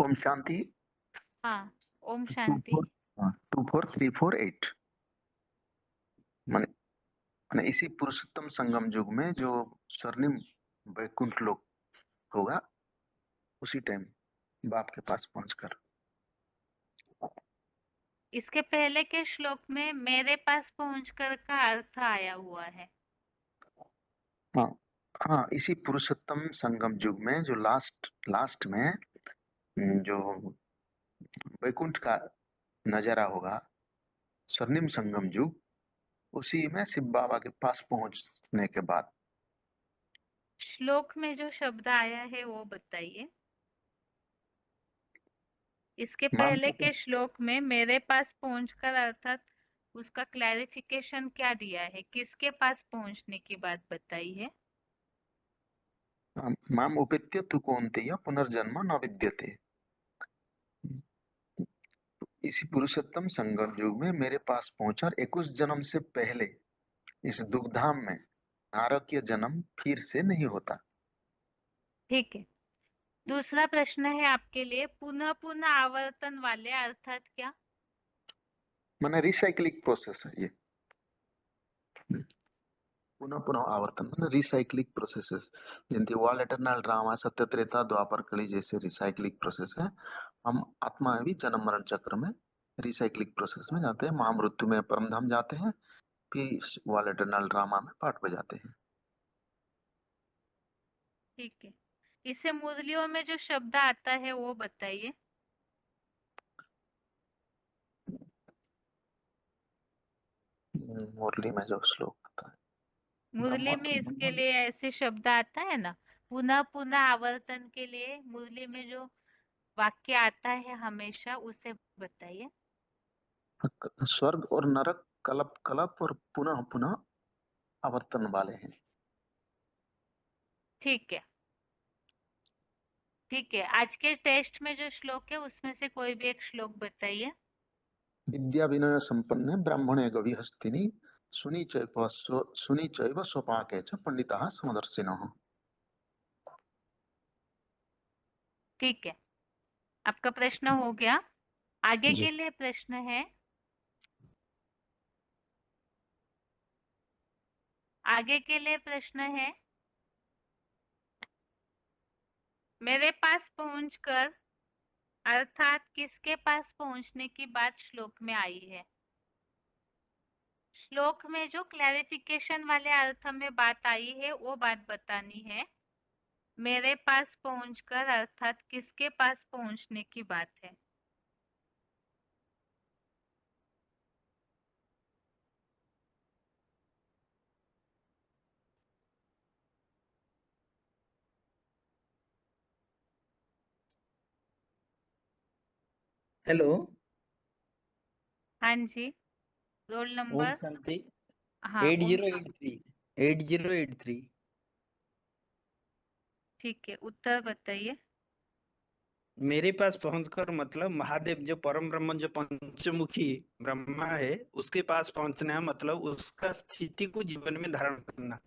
Speaker 8: ओम शांति।
Speaker 1: हाँ, ओम शांति।
Speaker 8: 24348 माने इसी पुरुषोत्तम संगम युग में जो स्वर्णिम वैकुंठ लोक होगा उसी टाइम बाप के पास पहुंचकर।
Speaker 1: इसके पहले के श्लोक में मेरे पास पहुंचकर का अर्थ आया हुआ है।
Speaker 8: हाँ, इसी पुरुषोत्तम संगम युग में जो लास्ट में जो वैकुंठ का नजारा होगा, स्वर्णिम संगम युग, उसी में शिव बाबा के पास पहुंचने के बाद।
Speaker 1: श्लोक में जो शब्द आया है वो बताइए। इसके
Speaker 8: मैम
Speaker 1: पहले के श्लोक में मेरे पास पहुंचकर अर्थात उसका क्लैरिफिकेशन क्या दिया है, किसके पास पहुंचने की बात बताई है?
Speaker 8: माम उपेत्य तु कौन्तेय पुनर्जन्म न विद्यते। इसी पुरुषोत्तम संगम युग में मेरे पास पहुंचकर 21 जन्म से पहले इस दुग्धाम में नारकीय जन्म फिर से नहीं होता।
Speaker 1: ठीक है। दूसरा प्रश्न है आपके लिए, पुनः पुनः आवर्तन वाले अर्थात क्या?
Speaker 8: माने रिसाइक्लिंग प्रोसेस है ये। पुनः पुनः आवर्तन माने रिसाइक्लिंग प्रोसेसेस, जिनकी वॉल एटर्नल ड्रामा सत्य त्रेता द्वापर कली जैसे रिसाइक्लिंग प्रोसेस है। हम आत्मा भी जन्म मरण चक्र में रिसाइक्लिंग प्रोसेस में जाते हैं, महामृत्यु में परम धाम जाते हैं, फिर वॉल एटर्नल ड्रामा में पार्ट बजाते हैं।
Speaker 1: ठीक है। इसे मुरलियों में जो शब्द आता है वो बताइए।
Speaker 8: मुरली में जो श्लोक आता है,
Speaker 1: मुरली में इसके लिए ऐसे शब्द आता है ना, पुनः पुनः आवर्तन के लिए मुरली में जो वाक्य आता है हमेशा, उसे बताइए।
Speaker 8: स्वर्ग और नरक कलप कलप और पुनः पुनः आवर्तन वाले हैं।
Speaker 1: ठीक है, ठीक है। आज के टेस्ट में जो श्लोक है उसमें से कोई भी एक श्लोक बताइए।
Speaker 8: विद्या विनय संपन्ने ब्राह्मणे गविहस्तिनि सुनी चैव स्वपाके च पंडिताः समदर्शिनः।
Speaker 1: ठीक है, आपका प्रश्न हो गया। आगे
Speaker 8: जी।
Speaker 1: के लिए प्रश्न है, आगे के लिए प्रश्न है, मेरे पास पहुंचकर अर्थात किसके पास पहुंचने की बात श्लोक में आई है? श्लोक में जो क्लैरिफिकेशन वाले अर्थ में बात आई है वो बात बतानी है। मेरे पास पहुंचकर अर्थात किसके पास पहुंचने की बात है?
Speaker 9: हेलो।
Speaker 1: हाँ जी, रोल
Speaker 9: ओम
Speaker 1: नंबर।
Speaker 9: शांति।
Speaker 1: हाँ, ओम शांति।
Speaker 9: 8083।
Speaker 1: ठीक है, उत्तर बताइए।
Speaker 9: मेरे पास पहुंचकर मतलब महादेव जो परम ब्रह्म जो पंचमुखी ब्रह्मा है उसके पास पहुंचना है, मतलब उसका स्थिति को जीवन में धारण करना।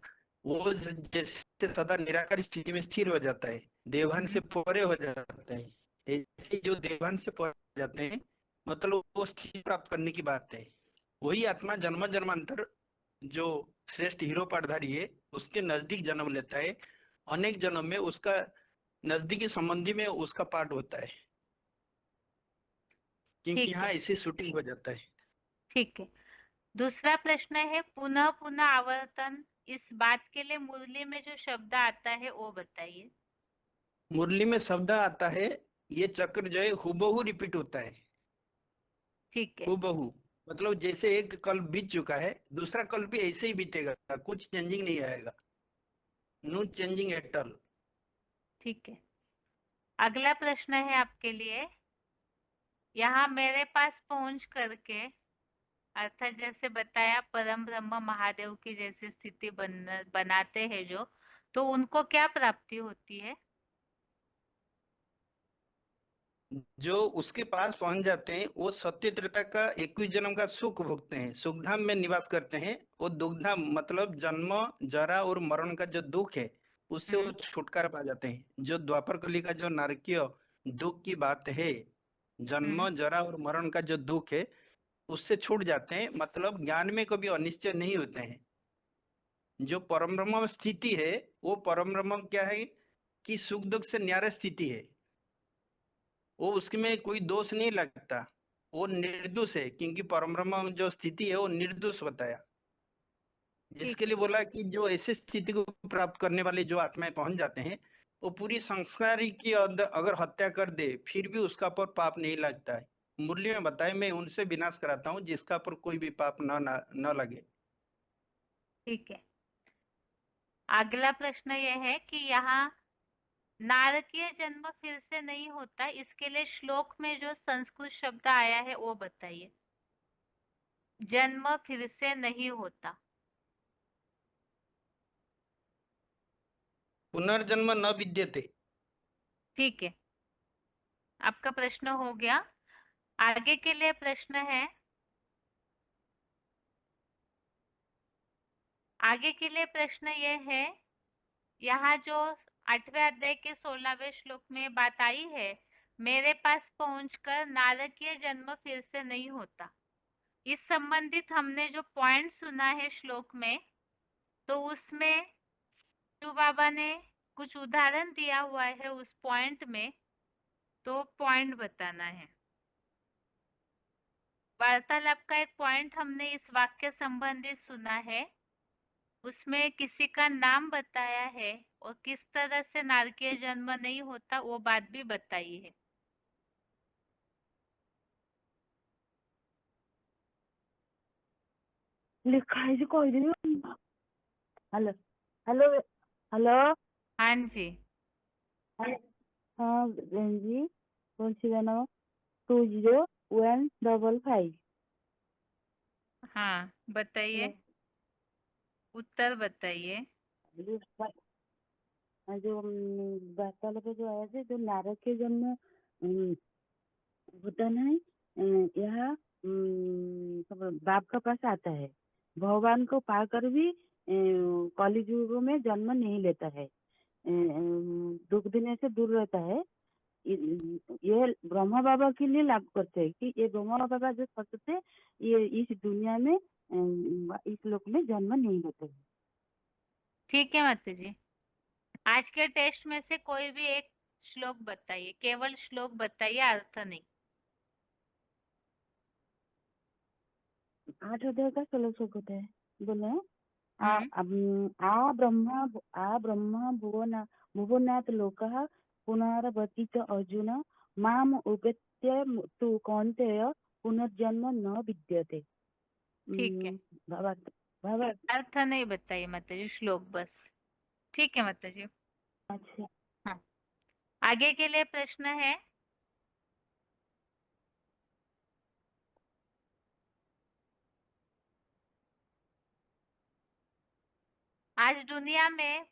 Speaker 9: वो जैसे सदा निराकार स्थिति में स्थिर हो जाता है, देवान से परे हो जाता है, ऐसे जो देवान से परे हो जाते हैं मतलब वो स्थिति प्राप्त करने की बात है। वही आत्मा जन्म जन्मांतर जो श्रेष्ठ हीरो पाठधारी है उसके नजदीक जन्म लेता है, अनेक जन्म में उसका नजदीकी संबंधी में उसका पाठ होता है, क्योंकि
Speaker 1: ठीक
Speaker 9: यहाँ
Speaker 1: है,
Speaker 9: ऐसे शूटिंग हो जाता है।
Speaker 1: ठीक है। दूसरा प्रश्न है, पुनः पुनः आवर्तन, इस बात के लिए मुरली में जो शब्द आता है वो बताइए।
Speaker 9: मुरली में शब्द आता है, ये चक्र जो है हुबहू रिपीट होता है।
Speaker 1: ठीक है,
Speaker 9: हुबहू मतलब जैसे एक कल्प बीत चुका है दूसरा कल्प भी ऐसे ही बीतेगा, कुछ चेंजिंग नहीं आएगा, नो चेंजिंग एट ऑल।
Speaker 1: ठीक है। अगला प्रश्न है आपके लिए, यहाँ मेरे पास पहुंच करके अर्थात जैसे बताया परम ब्रह्म महादेव की जैसी स्थिति बनाते हैं जो, तो उनको क्या प्राप्ति होती है?
Speaker 9: जो उसके पास पहुंच जाते हैं वो सत्य त्रेता का 21 जन्म का सुख भोगते हैं, सुखधाम में निवास करते हैं। वो दुखधाम मतलब जन्म जरा और मरण का जो दुख है उससे वो छुटकारा पा जाते हैं। जो द्वापर कली का जो नारकीय दुख की बात है, जन्म जरा और मरण का जो दुख है उससे छूट जाते हैं, मतलब ज्ञान में कभी अनिश्चय नहीं होते हैं। जो परम ब्रह्म स्थिति है वो परम ब्रह्म क्या है कि सुख दुख से न्यारा स्थिति है, वो उसमें कोई दोष नहीं लगता, वो निर्दोष है, क्योंकि परम ब्रह्म जो स्थिति है वो निर्दोष बताया। जिसके लिए बोला कि जो ऐसे स्थिति को प्राप्त करने वाले जो आत्माएं पहुंच जाते हैं वो पूरी संसारी की अगर हत्या कर दे फिर भी उसका पर पाप नहीं लगता है। मुरली में बताए, मैं उनसे विनाश कराता हूँ जिसका पर कोई भी पाप न लगे।
Speaker 1: ठीक है। अगला प्रश्न यह है कि यहाँ नारकीय जन्म फिर से नहीं होता, इसके लिए श्लोक में जो संस्कृत शब्द आया है वो बताइए। जन्म फिर से नहीं होता।
Speaker 9: पुनर्जन्म न विद्यते।
Speaker 1: ठीक है, आपका प्रश्न हो गया। आगे के लिए प्रश्न है, आगे के लिए प्रश्न यह है, यहाँ जो 8वें अध्याय के 16वें श्लोक में बात आई है, मेरे पास पहुंचकर नारकीय जन्म फिर से नहीं होता। इस संबंधित हमने जो पॉइंट सुना है श्लोक में, तो उसमें शिव बाबा ने कुछ उदाहरण दिया हुआ है उस पॉइंट में, तो पॉइंट बताना है। वार्तालाप का एक पॉइंट हमने इस वाक्य संबंधित सुना है, उसमें किसी का नाम बताया है और किस तरह से नारकीय जन्म नहीं होता वो बात भी बताई है।
Speaker 10: लिखा है जी कोई नहीं। Hello hello hello.
Speaker 1: हाँ जी।
Speaker 10: हाँ बहन जी, कौन सी गाना? 20155।
Speaker 1: हाँ बताइए, उत्तर बताइए।
Speaker 10: जो वार्तालाप जो आया था, जो नारक के जन्म होता नहीं, यह बाप का पास आता है, भगवान को पाकर भी कलयुग में जन्म नहीं लेता है, दुख देने से दूर रहता है। ये ब्रह्मा बाबा के लिए लागू करते हैं कि ये ब्रह्मा बाबा जो सत्य थे, ये इस दुनिया में इस लोक में जन्म नहीं लेते हैं।
Speaker 1: ठीक है माता जी, आज के टेस्ट में से कोई भी एक श्लोक बताइए, केवल श्लोक बताइए, अर्थ नहीं।
Speaker 10: 8 अध्याय का 16 श्लोक होता है, बोले ब्रह्मा भुवनात् लोकः पुनरावर्ति च अर्जुन माम उपेत्य तु कौन्तेय पुनर्जन्म न विद्यते।
Speaker 1: ठीक है,
Speaker 10: बाबा
Speaker 1: अर्थ नहीं बताइए माता जी, श्लोक बस। ठीक है माता जी।
Speaker 10: अच्छा,
Speaker 1: हाँ, आगे के लिए प्रश्न है, आज दुनिया में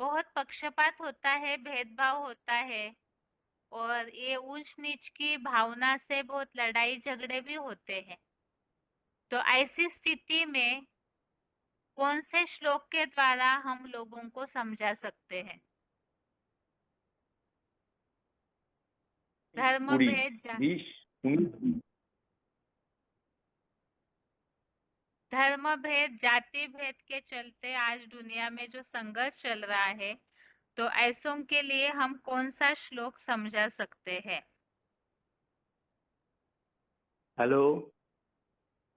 Speaker 1: बहुत पक्षपात होता है, भेदभाव होता है, और ये ऊंच नीच की भावना से बहुत लड़ाई झगड़े भी होते हैं। तो ऐसी स्थिति में कौन से श्लोक के द्वारा हम लोगों को समझा सकते हैं? धर्म भेद धर्म भेद जाति भेद के चलते आज दुनिया में जो संघर्ष चल रहा है, तो ऐसों के लिए हम कौन सा श्लोक समझा सकते हैं?
Speaker 5: हेलो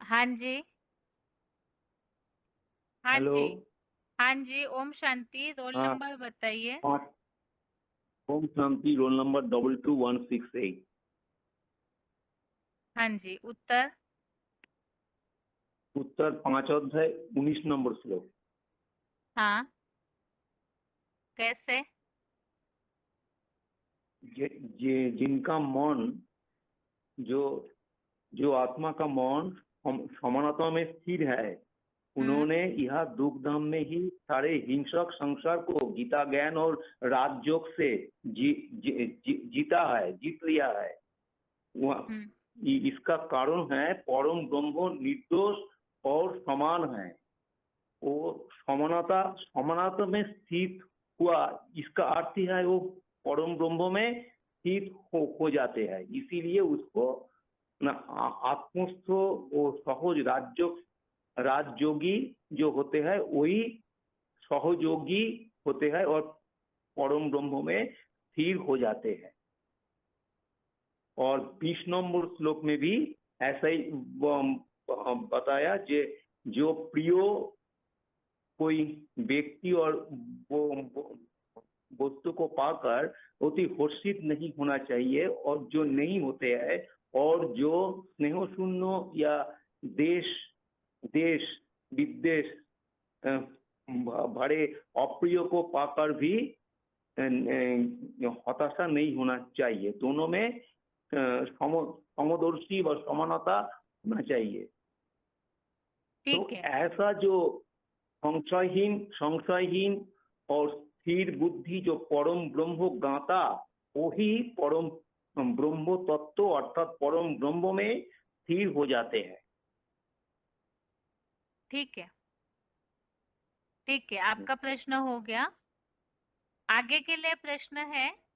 Speaker 1: हाँ जी, हाँ
Speaker 5: हेलो।
Speaker 1: जी, हाँ जी। ओम शांति, रोल
Speaker 5: हाँ।
Speaker 1: नंबर बताइए।
Speaker 5: Om Shanti, roll number 22168।
Speaker 1: हाँ जी, उत्तर।
Speaker 5: उत्तर 5 अध्याय 19 नंबर श्लोक।
Speaker 1: हाँ, कैसे?
Speaker 5: जिनका मन, जो आत्मा का मन समानता में स्थिर है, उन्होंने यह दुख धाम में ही सारे हिंसक संसार को गीता ज्ञान और राजयोग से जीता है, जीत लिया है। इसका कारण है परम ब्रह्म निर्दोष और समान है। वो समानता में स्थित हुआ, इसका अर्थ है वो परम ब्रह्म में स्थित हो जाते हैं। इसीलिए उसको आत्मस्थ और सहज राजयोगी जो होते हैं वही सहयोगी होते हैं और परम ब्रह्म में स्थिर हो जाते हैं। और 20 नंबर श्लोक में भी ऐसा ही बताया, जो प्रियो कोई व्यक्ति और वस्तु को पाकर अति हर्षित नहीं होना चाहिए, और जो नहीं होते हैं और जो स्नेह शून्य या देश विदेश भरे अप्रिय को पाकर भी हताशा नहीं होना चाहिए। दोनों में समदर्शी व समानता होना चाहिए। तो
Speaker 1: ठीक है।
Speaker 5: ऐसा जो संशयहीन और स्थिर बुद्धि जो परम ब्रह्म ज्ञाता, वही परम ब्रह्म तत्व अर्थात परम ब्रह्म में स्थिर हो जाते हैं।
Speaker 1: ठीक है, ठीक है, आपका प्रश्न हो गया। आगे के लिए प्रश्न है,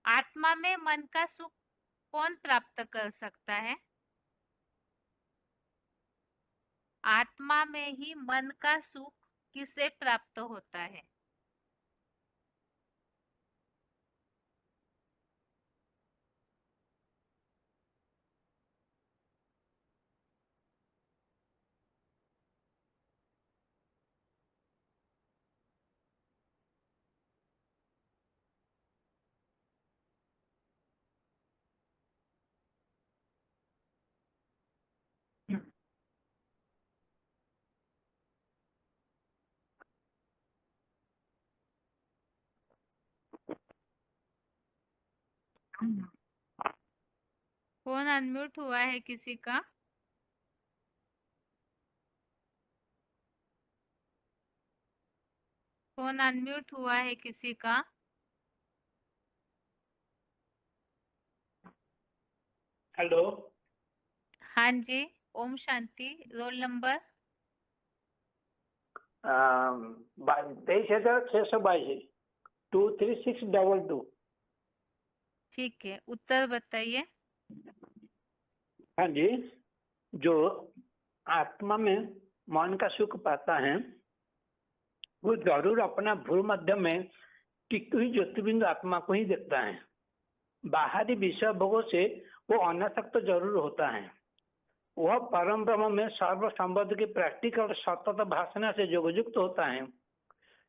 Speaker 1: आत्मा में मन का सुख कौन प्राप्त कर सकता है? आत्मा में ही मन का सुख किसे प्राप्त होता है? फोन अनम्यूट हुआ है किसी का? फोन अनम्यूट हुआ है किसी का?
Speaker 11: हेलो।
Speaker 1: हाँ जी, ओम शांति। Roll number
Speaker 11: 23,622 23622।
Speaker 1: ठीक है, उत्तर बताइए।
Speaker 11: हाँ जी, जो आत्मा में मन का सुख पाता है वो जरूर अपना भ्रू मध्य में टिकी हुई ज्योतिबिंदु आत्मा को ही देखता है। बाहरी विषय भोगों से वो अनासक्त जरूर होता है। वह परम ब्रह्म में सर्व संबद्ध की प्रैक्टिकल सतत भाषण से योगयुक्त होता है।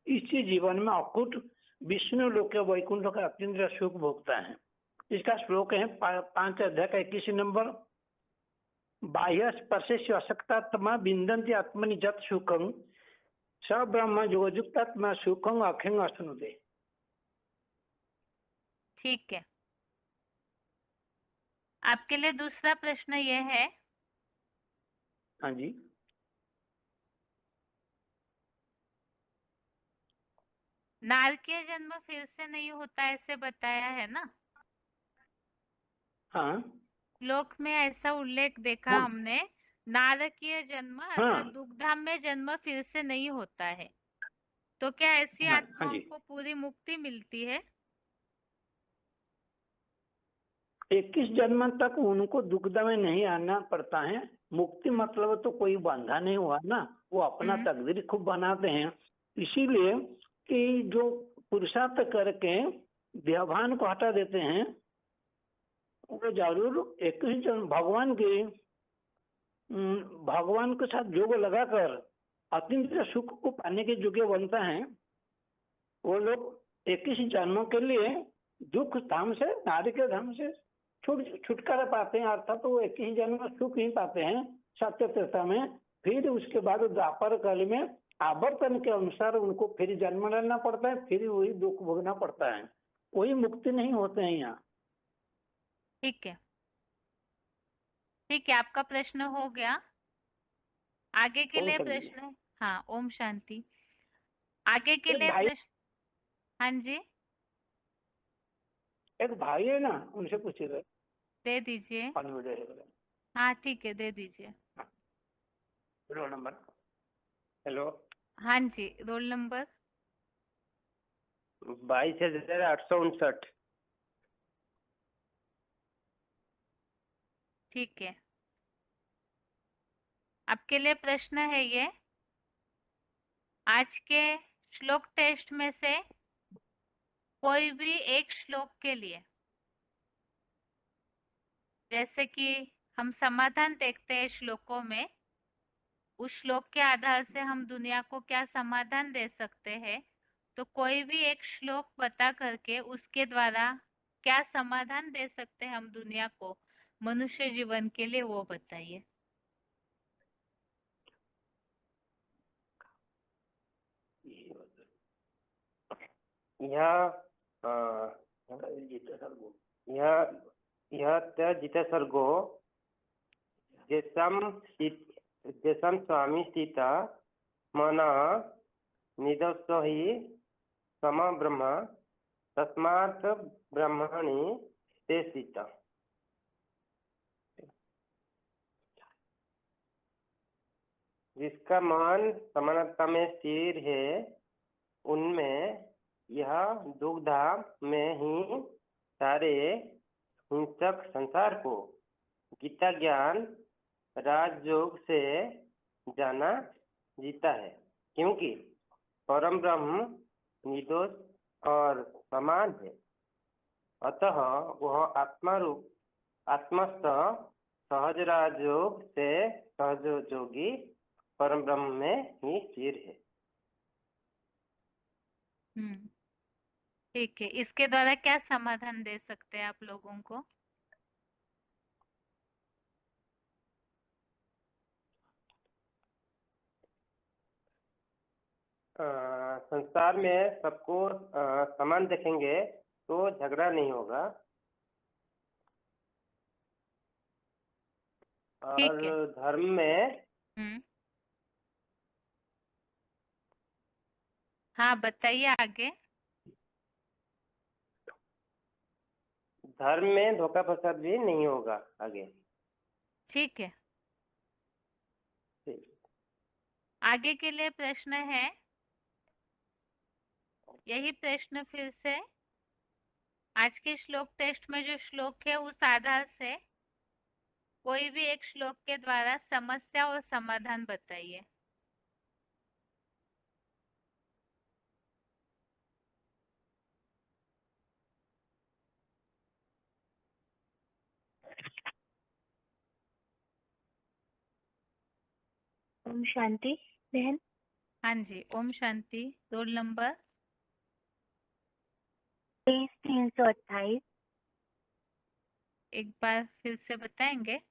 Speaker 11: इसी जीवन में अकुट विष्णु लोक वैकुंठ का अत्यंत सुख भोगता है। इसका श्लोक है 5 अध्याय का 21 नंबर। बाह्य स्पर्शेषु अशक्तात्मा विन्दन्ति आत्मनि जत सुखं स ब्रह्म योगयुक्तात्मा सुखं अखें अश्नुते।
Speaker 1: ठीक है, आपके लिए दूसरा प्रश्न यह है,
Speaker 11: हाँ जी।
Speaker 1: नारकीय जन्म फिर से नहीं होता ऐसे बताया है ना?
Speaker 11: हाँ
Speaker 1: श्लोक में ऐसा उल्लेख देखा
Speaker 11: हाँ
Speaker 1: हमने, नारकीय जन्म अर्थात दुग्धाम में जन्म फिर से नहीं होता है। तो क्या ऐसी
Speaker 11: हाँ
Speaker 1: आत्माओं
Speaker 11: जी।
Speaker 1: को पूरी मुक्ति मिलती है?
Speaker 11: 21 जन्म तक उनको दुग्ध में नहीं आना पड़ता है। मुक्ति मतलब तो कोई बंधा नहीं हुआ ना, वो अपना तकदीर खूब बनाते हैं। इसीलिए कि जो पुरुषार्थ करके देहभान को हटा देते हैं वो जरूर 21 जन्म भगवान के साथ योग लगाकर अत्यंत सुख को पाने के योग्य बनता है। वो लोग 21 जन्मों के लिए दुख धाम से, नारी के धाम से छुटकारा पाते हैं। अर्थात तो वो 21 जन्म में सुख ही पाते हैं सत्य त्रेता में। फिर उसके बाद द्वापर काल में आवर्तन के अनुसार उनको फिर जन्म लेना पड़ता है, फिर वही दुख भोगना पड़ता है। कोई मुक्ति नहीं होते हैं यहाँ।
Speaker 1: ठीक है, ठीक है, आपका प्रश्न हो गया। आगे के लिए प्रश्न है, हाँ, ओम शांति। आगे के लिए प्रश्न, हाँ जी,
Speaker 11: एक भाई है ना, उनसे पूछिए।
Speaker 1: दे दीजिए। हाँ ठीक है, दे दीजिए।
Speaker 11: Roll number. हेलो।
Speaker 1: हाँ जी, रोल नंबर
Speaker 11: 22,859।
Speaker 1: ठीक है, आपके लिए प्रश्न है ये, आज के श्लोक टेस्ट में से कोई भी एक श्लोक के लिए, जैसे कि हम समाधान देखते हैं श्लोकों में, उस श्लोक के आधार से हम दुनिया को क्या समाधान दे सकते हैं, तो कोई भी एक श्लोक बता करके उसके द्वारा क्या समाधान दे सकते हैं हम दुनिया को मनुष्य जीवन के लिए, वो बताइए।
Speaker 12: जित सर्गो जेसम स्वामी सीता मना निदस्स ही सम ब्रह्म तस्मात् ब्रह्मणि ते सीता। जिसका मन समानता में स्थिर है उनमें यह दुग्धा में ही सारे हिंसक संसार को गीता ज्ञान राजयोग से जाना जीता है, क्योंकि परम ब्रह्म निर्दोष और समान है। अतः वह आत्मस्थ सहज राजयोग से सहजयोगी परम ब्रह्म में ही स्थिर है।
Speaker 1: ठीक है, इसके द्वारा क्या समाधान दे सकते हैं आप लोगों को?
Speaker 12: संसार में सबको समान देखेंगे तो झगड़ा नहीं होगा, और धर्म में
Speaker 1: हाँ बताइए आगे।
Speaker 12: धर्म में धोखा फसाद भी नहीं होगा आगे।
Speaker 1: ठीक है, आगे के लिए प्रश्न है, यही प्रश्न फिर से आज के श्लोक टेस्ट में जो श्लोक है उस आधार से कोई भी एक श्लोक के द्वारा समस्या और समाधान बताइए।
Speaker 13: ओम शांति बहन।
Speaker 1: हाँ जी, ओम शांति। Roll number
Speaker 13: 328।
Speaker 1: एक बार फिर से बताएंगे?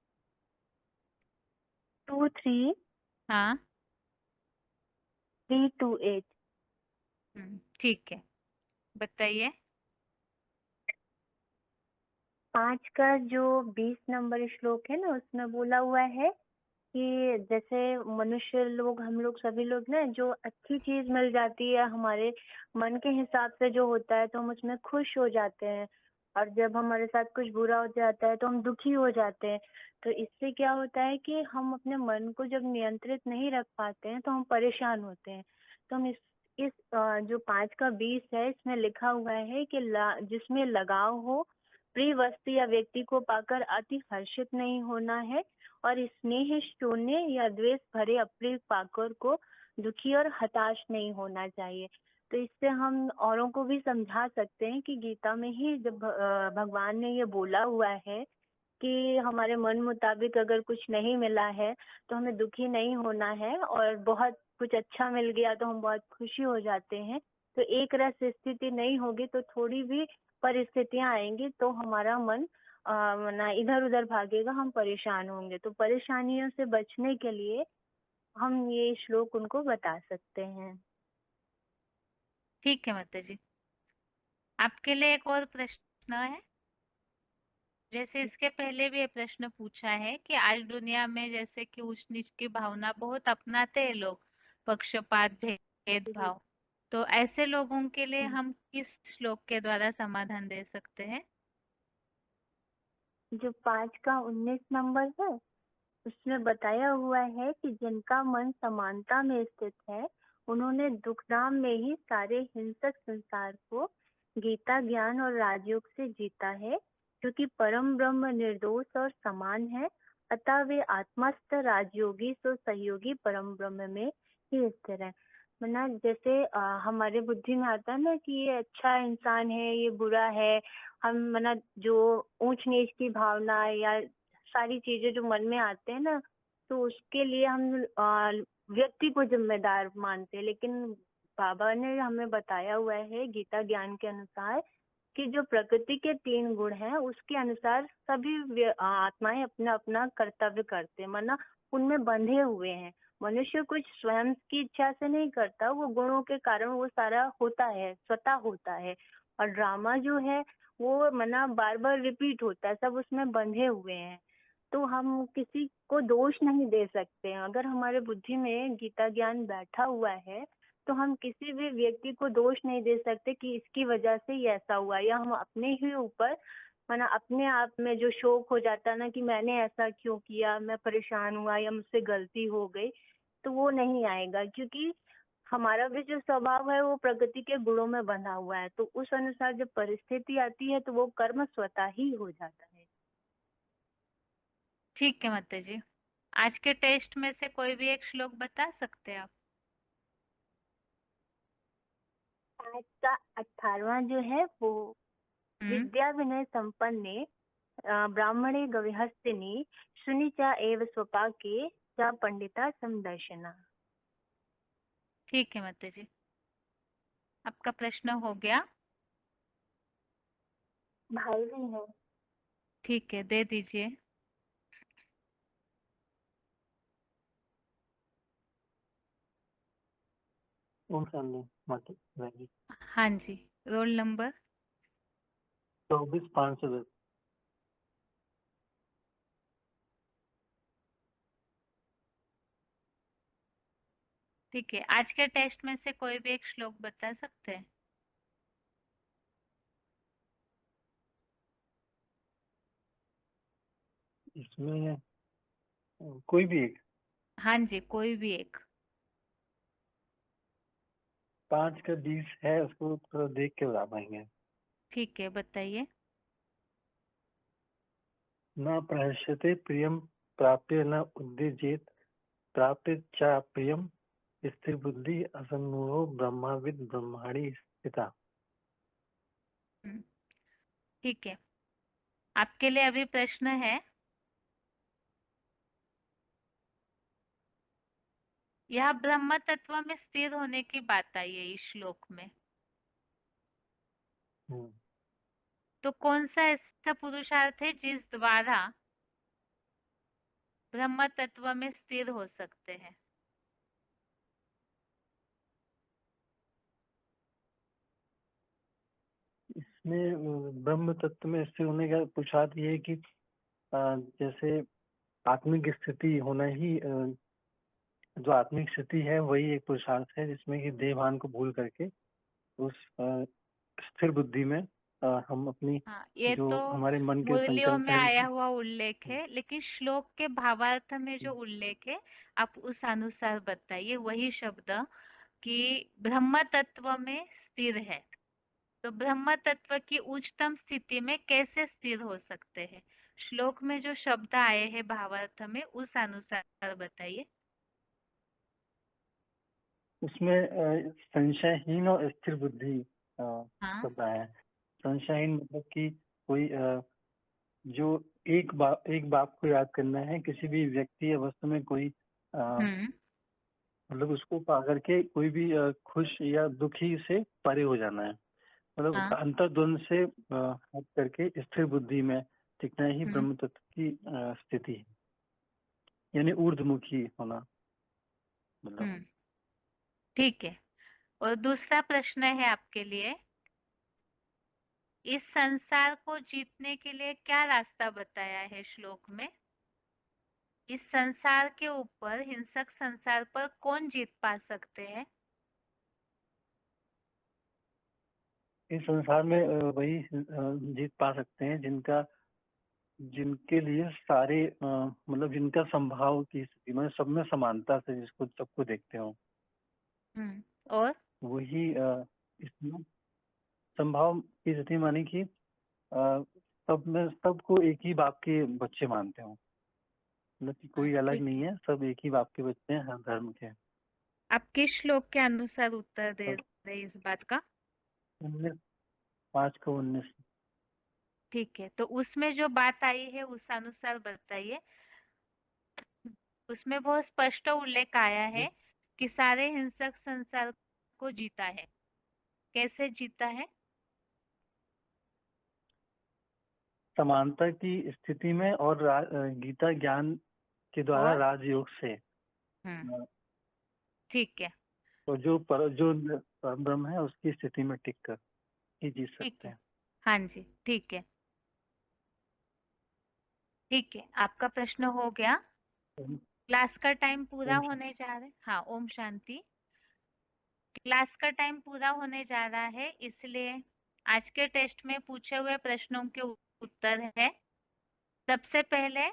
Speaker 13: 23
Speaker 1: हाँ
Speaker 13: 328।
Speaker 1: ठीक है, बताइए।
Speaker 13: 5 का जो 20 नंबर श्लोक है ना, उसमें बोला हुआ है कि जैसे मनुष्य लोग, हम लोग सभी लोग ना, जो अच्छी चीज मिल जाती है हमारे मन के हिसाब से जो होता है तो हम उसमें खुश हो जाते हैं, और जब हमारे साथ कुछ बुरा हो जाता है तो हम दुखी हो जाते हैं। तो इससे क्या होता है कि हम अपने मन को जब नियंत्रित नहीं रख पाते हैं तो हम परेशान होते हैं। तो हम इस जो 5 का 20 है, इसमें लिखा हुआ है कि जिसमें लगाव हो, प्रिय वस्तु या व्यक्ति को पाकर अति हर्षित नहीं होना है, और स्नेह शून्य या द्वेष भरे अप्रिय पाकर को दुखी और हताश नहीं होना चाहिए। तो इससे हम औरों को भी समझा सकते हैं कि गीता में ही जब भगवान ने ये बोला हुआ है कि हमारे मन मुताबिक अगर कुछ नहीं मिला है तो हमें दुखी नहीं होना है, और बहुत कुछ अच्छा मिल गया तो हम बहुत खुशी हो जाते हैं। तो एक रस स्थिति नहीं होगी तो थोड़ी भी परिस्थितियां आएंगी तो हमारा मन ना इधर उधर भागेगा, हम परेशान होंगे। तो परेशानियों से बचने के लिए हम ये श्लोक उनको बता सकते हैं।
Speaker 1: ठीक है माता जी। आपके लिए एक और प्रश्न है। जैसे इसके पहले भी ये प्रश्न पूछा है कि आज दुनिया में जैसे कि ऊंच नीच की भावना बहुत अपनाते हैं लोग, पक्षपात, भेदभाव, तो ऐसे लोगों के लिए हम किस श्लोक के द्वारा समाधान दे सकते हैं?
Speaker 13: जो 5 का 19 नंबर है, उसमें बताया हुआ है कि जिनका मन समानता में स्थित है उन्होंने दुखधाम में ही सारे हिंसक संसार को गीता ज्ञान और राजयोग से जीता है, क्योंकि परम ब्रह्म निर्दोष और समान है। अतः वे आत्मस्थ राजयोगी सो सहयोगी परम ब्रह्म में ही स्थिर है। मतलब जैसे हमारे बुद्धि में आता है ना कि ये अच्छा इंसान है, ये बुरा है, हम मतलब जो ऊंच नीच की भावना या सारी चीजें जो मन में आते हैं ना, तो उसके लिए हम व्यक्ति को जिम्मेदार मानते हैं, लेकिन बाबा ने हमें बताया हुआ है गीता ज्ञान के अनुसार कि जो प्रकृति के 3 गुण हैं उसके अनुसार सभी आत्माएं अपना अपना कर्तव्य करते हैं, माना उनमें बंधे हुए हैं। मनुष्य कुछ स्वयं की इच्छा से नहीं करता, वो गुणों के कारण वो सारा होता है, स्वतः होता है। और ड्रामा जो है वो माना बार बार रिपीट होता है, सब उसमें बंधे हुए हैं। तो हम किसी को दोष नहीं दे सकते हैं। अगर हमारे बुद्धि में गीता ज्ञान बैठा हुआ है तो हम किसी भी व्यक्ति को दोष नहीं दे सकते कि इसकी वजह से ये ऐसा हुआ, या हम अपने ही ऊपर माना अपने आप में जो शोक हो जाता है ना कि मैंने ऐसा क्यों किया, मैं परेशान हुआ या मुझसे गलती हो गई, तो वो नहीं आएगा, क्योंकि हमारा भी जो स्वभाव है वो प्रकृति के गुणों में बंधा हुआ है। तो उस अनुसार जब परिस्थिति आती है तो वो कर्म स्वतः ही हो जाता है।
Speaker 1: ठीक है माता जी। आज के टेस्ट में से कोई भी एक श्लोक बता सकते हैं आप?
Speaker 13: आज का 18वां जो है वो विद्या विनय संपन्ने ब्राह्मणे गविहस्तिनी सुनिचा एव स्वपाके चा पंडिता समदर्शना।
Speaker 1: ठीक है माता जी, आपका प्रश्न हो गया।
Speaker 13: भाई भी है।
Speaker 1: ठीक है, दे दीजिए। हाँ जी, रोल नंबर
Speaker 14: 24,510।
Speaker 1: ठीक है। आज के टेस्ट में से कोई भी एक श्लोक बता सकते हैं?
Speaker 14: इसमें कोई भी एक?
Speaker 1: हाँ जी, कोई भी एक।
Speaker 14: 5 का 20 है, उसको थोड़ा देख के बता पाएंगे।
Speaker 1: ठीक है, बताइए।
Speaker 14: न प्रहस्यते प्रियम प्राप्य न उद्देजेत प्राप्य च प्रियम स्थिर बुद्धि असन्मूढ़ो ब्रह्माविद ब्रह्माणी स्थिता।
Speaker 1: ठीक है, आपके लिए अभी प्रश्न है। यह ब्रह्म तत्व में स्थिर होने की बात आई है इस श्लोक में। तो कौन सा ऐसा पुरुषार्थ है जिस द्वारा ब्रह्म तत्व में स्थिर हो सकते हैं?
Speaker 14: इसमें ब्रह्म तत्व में स्थिर होने का पुरुषार्थ ये है कि जैसे आत्मिक स्थिति होना ही, जो आत्मिक स्थिति है वही एक पुरुषार्थ है जिसमें कि देहभान को भूल करके उस स्थिर बुद्धि में हम अपनी
Speaker 1: ये
Speaker 14: जो
Speaker 1: तो
Speaker 14: हमारे मन के
Speaker 1: मुरलियों
Speaker 14: संकल्प
Speaker 1: में
Speaker 14: है।
Speaker 1: आया हुआ उल्लेख है, लेकिन श्लोक के भावार्थ में जो उल्लेख है आप उस अनुसार बताइए। वही शब्द कि ब्रह्म तत्व में स्थिर है, तो ब्रह्म तत्व की उच्चतम स्थिति में कैसे स्थिर हो सकते हैं? श्लोक में जो शब्द आए हैं भावार्थ में उस अनुसार बताइए।
Speaker 14: उसमें संशयहीन और स्थिर बुद्धि शब्द आया है। संशयहीन मतलब कि कोई जो एक बाप को याद करना है, किसी भी व्यक्ति या वस्तु में कोई मतलब उसको पा करके कोई भी खुश या दुखी से परे हो जाना है, मतलब अंतर्द्वंद से हट करके स्थिर बुद्धि में टिकना ही ब्रह्म तत्व की स्थिति है, यानी ऊर्ध्वमुखी होना मतलब।
Speaker 1: ठीक है। और दूसरा प्रश्न है आपके लिए, इस संसार को जीतने के लिए क्या रास्ता बताया है श्लोक में? इस संसार के ऊपर, हिंसक संसार पर कौन जीत पा सकते हैं?
Speaker 14: इस संसार में वही जीत पा सकते हैं जिनके लिए सारे मतलब जिनका संभाव की स्थिति में सब में समानता से जिसको सबको देखते हो,
Speaker 1: और
Speaker 14: वही इसमें संभाव की स्थिति मानी कि सब में सबको एक ही बाप के बच्चे मानते हो, मतलब कि कोई अलग नहीं है, सब एक ही बाप के बच्चे हैं हर धर्म के।
Speaker 1: आप किस श्लोक के अनुसार उत्तर दे रहे इस बात का?
Speaker 14: 5 का 19।
Speaker 1: ठीक है, तो उसमें जो बात आई है उस अनुसार बताइए। उसमें बहुत स्पष्ट उल्लेख आया है कि सारे हिंसक संसार को जीता है। कैसे जीता है?
Speaker 14: समानता की स्थिति में और गीता ज्ञान के द्वारा
Speaker 1: और
Speaker 14: राजयोग से।
Speaker 1: ठीक है,
Speaker 14: तो जो ब्रह्म है उसकी स्थिति में टिक कर ही जीत
Speaker 1: ठीक
Speaker 14: सकते
Speaker 1: है।
Speaker 14: हैं।
Speaker 1: हाँ जी, ठीक है, ठीक है, आपका प्रश्न हो गया। क्लास का टाइम पूरा होने जा रहा है। हाँ, ओम शांति। क्लास का टाइम पूरा होने जा रहा है, इसलिए आज के टेस्ट में पूछे हुए प्रश्नों के उत्तर है। सबसे पहले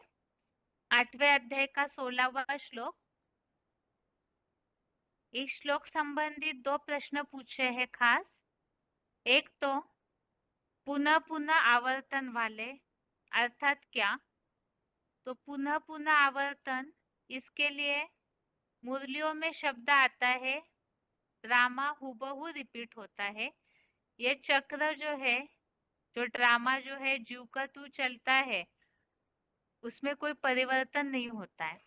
Speaker 1: 8वें अध्याय का 16वां श्लोक। इस श्लोक संबंधित 2 प्रश्न पूछे हैं खास। एक तो पुनः पुनः आवर्तन वाले अर्थात क्या? तो पुनः पुनः आवर्तन, इसके लिए मुरलियों में शब्द आता है ड्रामा हूबहू रिपीट होता है। ये चक्र जो है, जो ड्रामा जो है जीव का तू चलता है, उसमें कोई परिवर्तन नहीं होता है।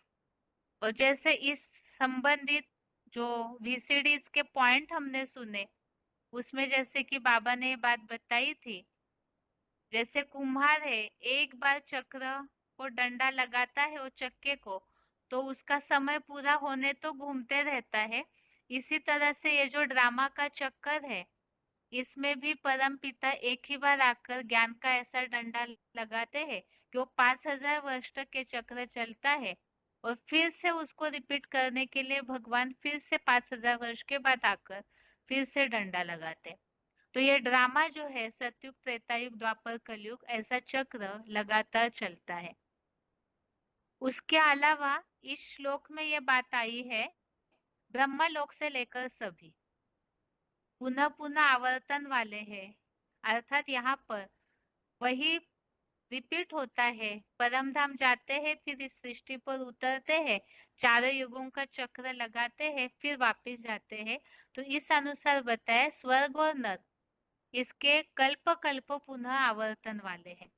Speaker 1: और जैसे इस संबंधित जो VCDs के पॉइंट हमने सुने, उसमें जैसे कि बाबा ने ये बात बताई थी, जैसे कुम्हार है, एक बार चक्र को डंडा लगाता है वो चक्के को, तो उसका समय पूरा होने तो घूमते रहता है। इसी तरह से ये जो ड्रामा का चक्कर है, इसमें भी परम पिता एक ही बार आकर ज्ञान का ऐसा डंडा लगाते हैं कि वो 5000 वर्ष तक के चक्र चलता है, और फिर से उसको रिपीट करने के लिए भगवान फिर से 5000 वर्ष के बाद आकर फिर से डंडा लगाते। तो ये ड्रामा जो है सतयुग, त्रेतायुग, द्वापर, कलयुग, ऐसा चक्र लगातार चलता है। उसके अलावा इस श्लोक में ये बात आई है ब्रह्मलोक से लेकर सभी पुनः पुनः आवर्तन वाले हैं, अर्थात यहाँ पर वही रिपीट होता है। परम धाम जाते हैं, फिर इस सृष्टि पर उतरते हैं, चारों युगों का चक्र लगाते हैं, फिर वापस जाते हैं। तो इस अनुसार बताया स्वर्ग और नर्क इसके कल्प कल्प पुनः आवर्तन वाले हैं।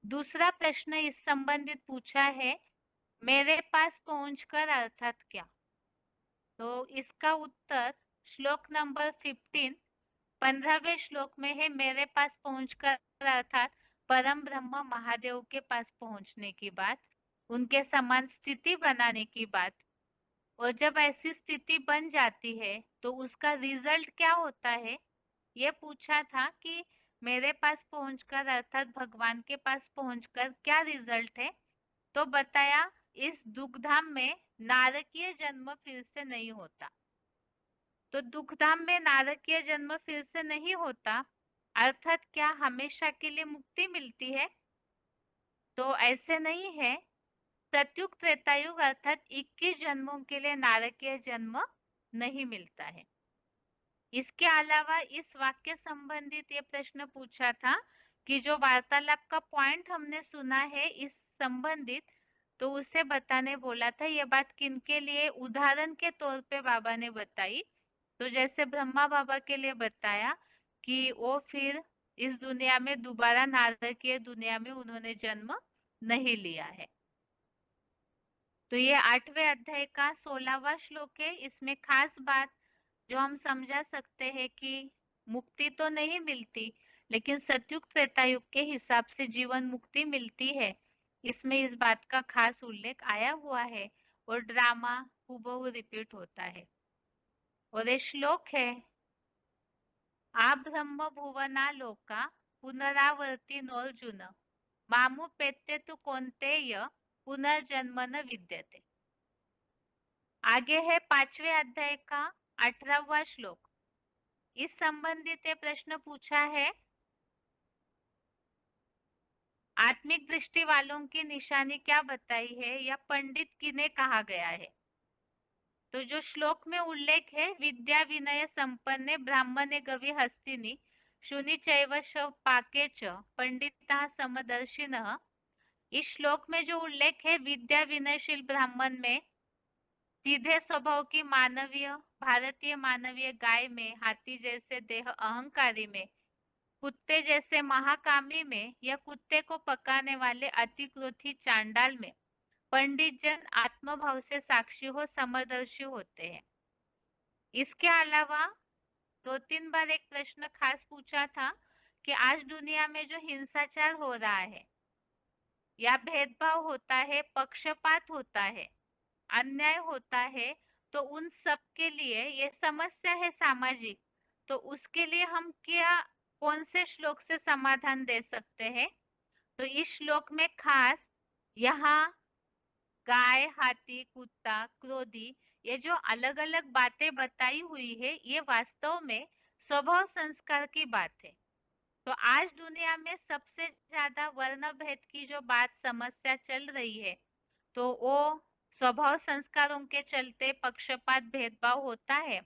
Speaker 1: दूसरा प्रश्न इस संबंधित पूछा है मेरे पास पहुंचकर अर्थात क्या? तो इसका उत्तर श्लोक नंबर 15वें श्लोक में है। मेरे पास पहुंचकर अर्थात परम ब्रह्म महादेव के पास पहुंचने की बात, उनके समान स्थिति बनाने की बात। और जब ऐसी स्थिति बन जाती है तो उसका रिजल्ट क्या होता है, ये पूछा था कि मेरे पास पहुंचकर अर्थात भगवान के पास पहुंचकर क्या रिजल्ट है। तो बताया इस दुखधाम में नारकीय जन्म फिर से नहीं होता। तो दुखधाम में नारकीय जन्म फिर से नहीं होता अर्थात क्या हमेशा के लिए मुक्ति मिलती है? तो ऐसे नहीं है। सतयुग, त्रेतायुग अर्थात 21 जन्मों के लिए नारकीय जन्म नहीं मिलता है। इसके अलावा इस वाक्य संबंधित ये प्रश्न पूछा था कि जो वार्तालाप का पॉइंट हमने सुना है इस संबंधित, तो उसे बताने बोला था। ये बात किनके लिए? उदाहरण के तौर पे बाबा ने बताई। तो जैसे ब्रह्मा बाबा के लिए बताया कि वो फिर इस दुनिया में दोबारा नारकीय दुनिया में उन्होंने जन्म नहीं लिया है। तो ये 8वें अध्याय का 16वां श्लोक है। इसमें खास बात जो हम समझा सकते हैं कि मुक्ति तो नहीं मिलती, लेकिन सतयुग त्रेतायुग के हिसाब से जीवन मुक्ति मिलती है, इसमें इस बात का खास उल्लेख आया हुआ है। और ड्रामा हूबहू रिपीट होता है। और ये श्लोक है आ ब्रह्म भुवना लोका पुनरावर्ती नोर्जुन मामुपेत्य तु कौन्तेय पुनर्जन्म न विद्यते। आगे है 5वें अध्याय का 18वां श्लोक। इस संबंधित ये प्रश्न पूछा है आत्मिक दृष्टि वालों की निशानी क्या बताई है या पंडित किन्हें कहा गया है? तो जो श्लोक में उल्लेख है विद्या विनय संपन्ने ब्राह्मणे गवि हस्तिनी शुनि चैव पाके च पंडिता समदर्शिनः। इस श्लोक में जो उल्लेख है विद्या विनयशील ब्राह्मण में, सीधे स्वभाव की मानवीय भारतीय मानवीय गाय में, हाथी जैसे देह अहंकारी में, कुत्ते जैसे महाकामी में, या कुत्ते को पकाने वाले अति क्रोधी चांडाल में, पंडित जन आत्मभाव से साक्षी हो समदर्शी होते हैं। इसके अलावा 2-3 बार एक प्रश्न खास पूछा था कि आज दुनिया में जो हिंसाचार हो रहा है या भेदभाव होता है, पक्षपात होता है, अन्याय होता है, तो उन सब के लिए ये समस्या है सामाजिक, तो उसके लिए हम क्या कौन से श्लोक से समाधान दे सकते हैं? तो इस श्लोक में खास यहाँ गाय, हाथी, कुत्ता, क्रोधी, ये जो अलग अलग बातें बताई हुई है, ये वास्तव में स्वभाव संस्कार की बात है। तो आज दुनिया में सबसे ज्यादा वर्ण भेद की जो बात समस्या चल रही है, तो वो स्वभाव संस्कारों के चलते पक्षपात भेदभाव होता है।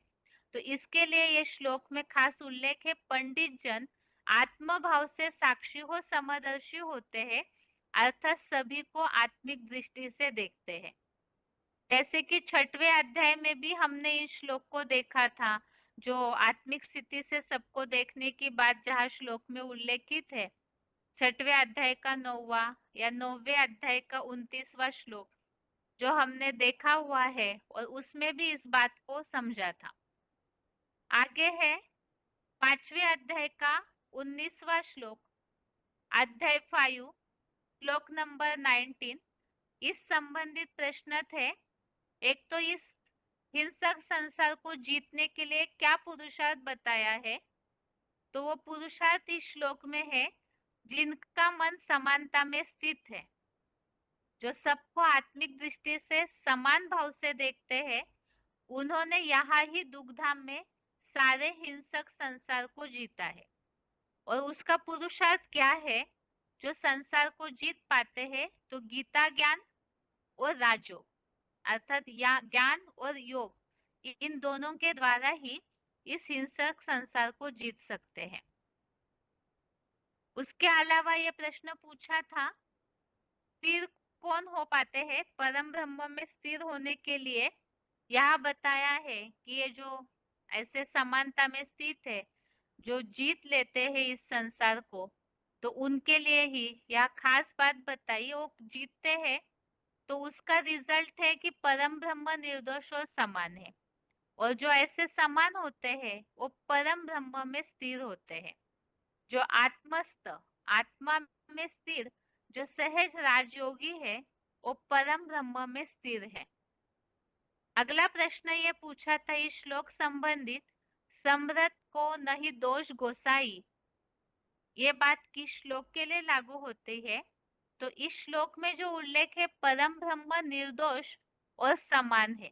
Speaker 1: तो इसके लिए ये श्लोक में खास उल्लेख है, पंडित जन आत्मभाव से साक्षी हो समदर्शी होते हैं, अर्थात सभी को आत्मिक दृष्टि से देखते हैं। जैसे कि 6वें अध्याय में भी हमने इस श्लोक को देखा था, जो आत्मिक स्थिति से सबको देखने की बात जहाँ श्लोक में उल्लेखित है, 6वें अध्याय का 9वां या 9वें अध्याय का 29वां श्लोक जो हमने देखा हुआ है, और उसमें भी इस बात को समझा था। आगे है 5वें अध्याय का 19वां श्लोक, अध्याय 5 श्लोक नंबर 19। इस संबंधित प्रश्न थे, एक तो इस हिंसक संसार को जीतने के लिए क्या पुरुषार्थ बताया है, तो वो पुरुषार्थ इस श्लोक में है, जिनका मन समानता में स्थित है, जो सबको आत्मिक दृष्टि से समान भाव से देखते हैं, उन्होंने यहाँ ही दुग्धाम में सारे हिंसक संसार को जीता है। और उसका पुरुषार्थ क्या है? जो संसार को जीत पाते हैं, तो गीता ज्ञान और राजयोग अर्थात ज्ञान और योग, इन दोनों के द्वारा ही इस हिंसक संसार को जीत सकते हैं। उसके अलावा ये प्रश्न पूछा था, स्थिर कौन हो पाते हैं? परम ब्रह्म में स्थिर होने के लिए यहाँ बताया है कि ये जो ऐसे समानता में स्थित है, जो जीत लेते हैं इस संसार को, तो उनके लिए ही यह खास बात बताई, वो जीतते हैं तो उसका रिजल्ट है कि परम ब्रह्म निर्दोष और समान है, और जो ऐसे समान होते हैं वो परम ब्रह्म में स्थिर होते हैं। जो आत्मस्थ, आत्मा में स्थिर, जो सहज राजयोगी है, वो परम ब्रह्म में स्थिर है। अगला प्रश्न ये पूछा था इस श्लोक संबंधित, समृत को नहीं दोष गोसाई, ये बात किस श्लोक के लिए लागू होती है? तो इस श्लोक में जो उल्लेख है, परम ब्रह्म निर्दोष और समान है।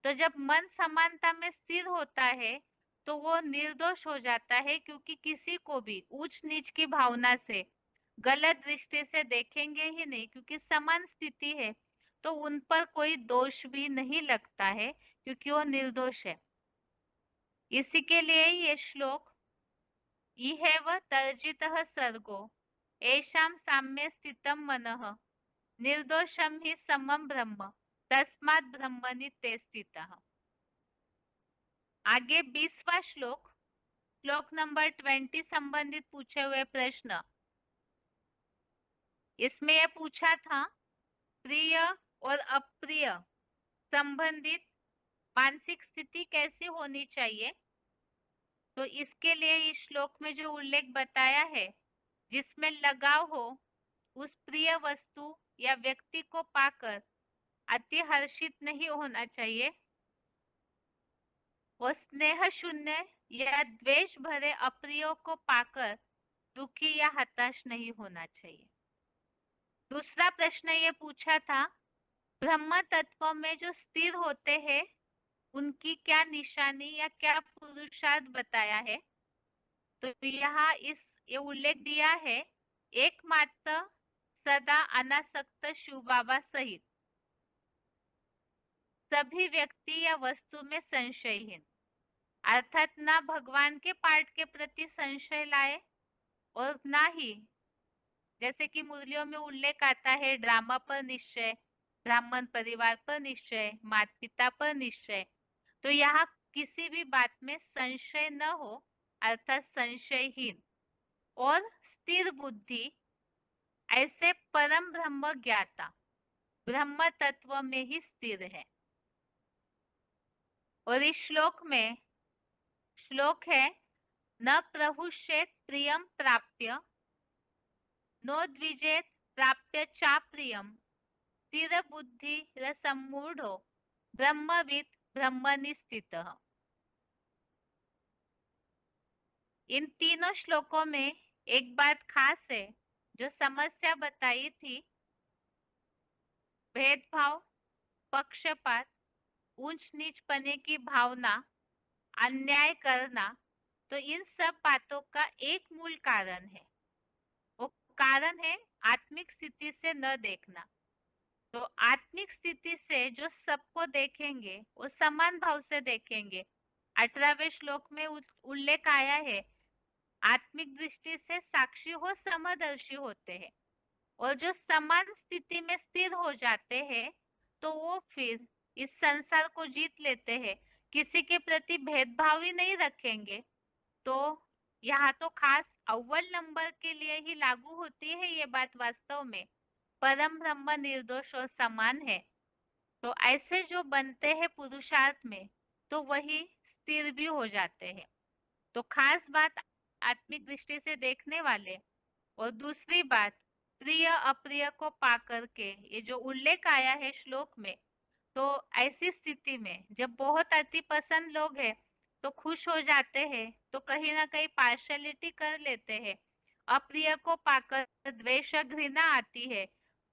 Speaker 1: तो जब मन समानता में स्थिर होता है तो वो निर्दोष हो जाता है, क्योंकि किसी को भी ऊंच नीच की भावना से गलत दृष्टि से देखेंगे ही नहीं, क्योंकि समान स्थिति है, तो उन पर कोई दोष भी नहीं लगता है, क्योंकि वो निर्दोष है। इसी के लिए ये श्लोक इहेव तर्जितः सर्गो एषां साम्ये स्थितं मनः निर्दोषम ही समम ब्रह्म तस्मात् ब्रह्मणि ते स्थितः। आगे 20वां श्लोक, श्लोक नंबर 20 संबंधित पूछे हुए प्रश्न। इसमें यह पूछा था, प्रिय और अप्रिय संबंधित मानसिक स्थिति कैसी होनी चाहिए? तो इसके लिए इस श्लोक में जो उल्लेख बताया है, जिसमें लगाव हो, उस प्रिय वस्तु या व्यक्ति को पाकर अति हर्षित नहीं होना चाहिए, और स्नेह शून्य या द्वेष भरे अप्रियों को पाकर दुखी या हताश नहीं होना चाहिए। दूसरा प्रश्न ये पूछा था, ब्रह्म तत्व में जो स्थिर होते हैं उनकी क्या निशानी या क्या पुरुषार्थ बताया है? तो यहाँ ये उल्लेख दिया है, एकमात्र सदा अनासक्त शिव बाबा सहित सभी व्यक्ति या वस्तु में संशयहीन, अर्थात ना भगवान के पाठ के प्रति संशय लाए, और ना ही जैसे कि मुरलियों में उल्लेख आता है, ड्रामा पर निश्चय, ब्राह्मण परिवार पर निश्चय, माता पिता पर निश्चय, तो यहाँ किसी भी बात में संशय न हो, अर्थात संशयहीन और स्थिर बुद्धि, ऐसे परम ब्रह्म ज्ञाता ब्रह्म तत्व में ही स्थिर है। और इस श्लोक है न प्रहुष्येत प्रियम प्राप्य नो द्विजेत प्राप्य चा प्रियम स्थिर बुद्धि रसमूढ़ो ब्रह्मविद ब्रह्मनि स्थितः। इन तीनों श्लोकों में एक बात खास है जो समस्या बताई थी, भेदभाव, पक्षपात, ऊंच नीच पने की भावना, अन्याय करना, तो इन सब बातों का एक मूल कारण है। वो कारण है आत्मिक स्थिति से न देखना। तो आत्मिक स्थिति से जो सबको देखेंगे वो समान भाव से देखेंगे। 18वें श्लोक में उल्लेख आया है आत्मिक दृष्टि से साक्षी हो समदर्शी होते हैं, और जो समान स्थिति में स्थिर हो जाते हैं तो वो फिर इस संसार को जीत लेते हैं, किसी के प्रति भेदभाव ही नहीं रखेंगे। तो यहाँ तो खास अव्वल नंबर के लिए ही लागू होती है ये बात। वास्तव में परम ब्रह्म निर्दोष और समान है। तो ऐसे जो बनते हैं पुरुषार्थ में तो वही स्थिर भी हो जाते हैं। तो खास बात आत्मिक दृष्टि से देखने वाले। और दूसरी बात, प्रिय अप्रिय को पा करके ये जो उल्लेख आया है श्लोक में, तो ऐसी स्थिति में जब बहुत अति पसंद लोग हैं तो खुश हो जाते हैं, तो कहीं ना कहीं पार्शलिटी कर लेते हैं। अप्रिय को पाकर द्वेष घृणा आती है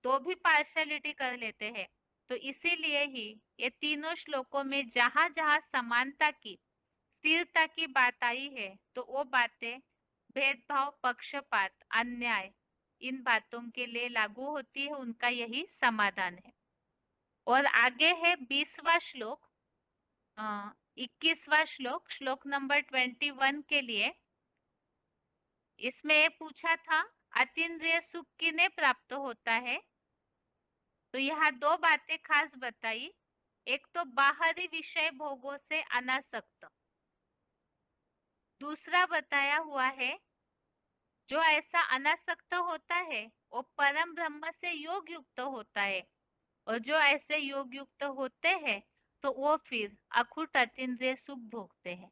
Speaker 1: तो भी पार्शलिटी कर लेते हैं। तो इसीलिए ही ये तीनों श्लोकों में जहां जहां समानता की, स्थिरता की बात आई है तो वो बातें भेदभाव, पक्षपात, अन्याय, इन बातों के लिए लागू होती है। उनका यही समाधान है। और आगे है 20वां श्लोक, 21वां श्लोक, श्लोक नंबर 21 के लिए। इसमें पूछा था अतीन्द्रिय सुख किन्हें प्राप्त होता है। तो यहाँ दो बातें खास बताई। एक तो बाहरी विषय भोगों से अनासक्त, दूसरा बताया हुआ है जो ऐसा अनासक्त होता है वो परम ब्रह्म से योग युक्त होता है, और जो ऐसे योग युक्त होते हैं तो वो फिर अखुट अतीन्द्रिय सुख भोगते हैं।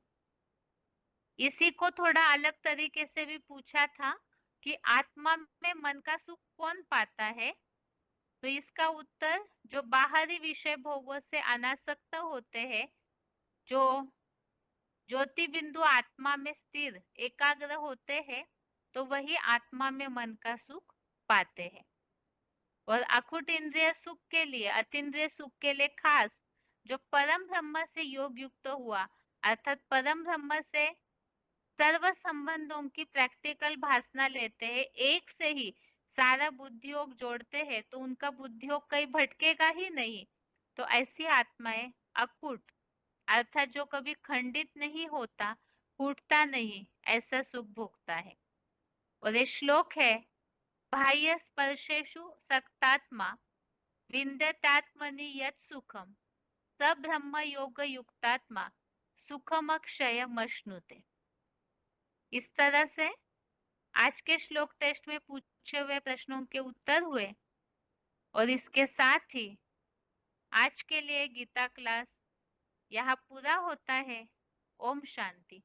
Speaker 1: इसी को थोड़ा अलग तरीके से भी पूछा था कि आत्मा में मन का सुख कौन पाता है। तो इसका उत्तर जो बाहरी विषय भोगों से अनासक्त होते हैं, जो ज्योति बिंदु आत्मा में स्थिर एकाग्र होते हैं, तो वही आत्मा में मन का सुख पाते हैं। और अखुट इंद्रिय सुख के लिए, अतीन्द्रिय सुख के लिए खास जो परम ब्रह्म से योग युक्त हुआ, अर्थात परम ब्रह्म से सर्व संबंधों की प्रैक्टिकल भासना लेते हैं, एक से ही सारा बुद्धियोग जोड़ते हैं, तो उनका बुद्धियोग कहीं भटकेगा ही नहीं। तो ऐसी आत्माएं अकुट, अर्थात जो कभी खंडित नहीं होता, फूटता नहीं, ऐसा सुख भोगता है। और ये श्लोक है बाह्य स्पर्शेषु सक्तात्मा विंदतात्मनि यत् सुखम स ब्रह्म योग युक्तात्मा सुखम अक्षय मश्नुते। इस तरह से आज के श्लोक टेस्ट में पूछे हुए प्रश्नों के उत्तर हुए। और इसके साथ ही आज के लिए गीता क्लास यहाँ पूरा होता है। ओम शांति।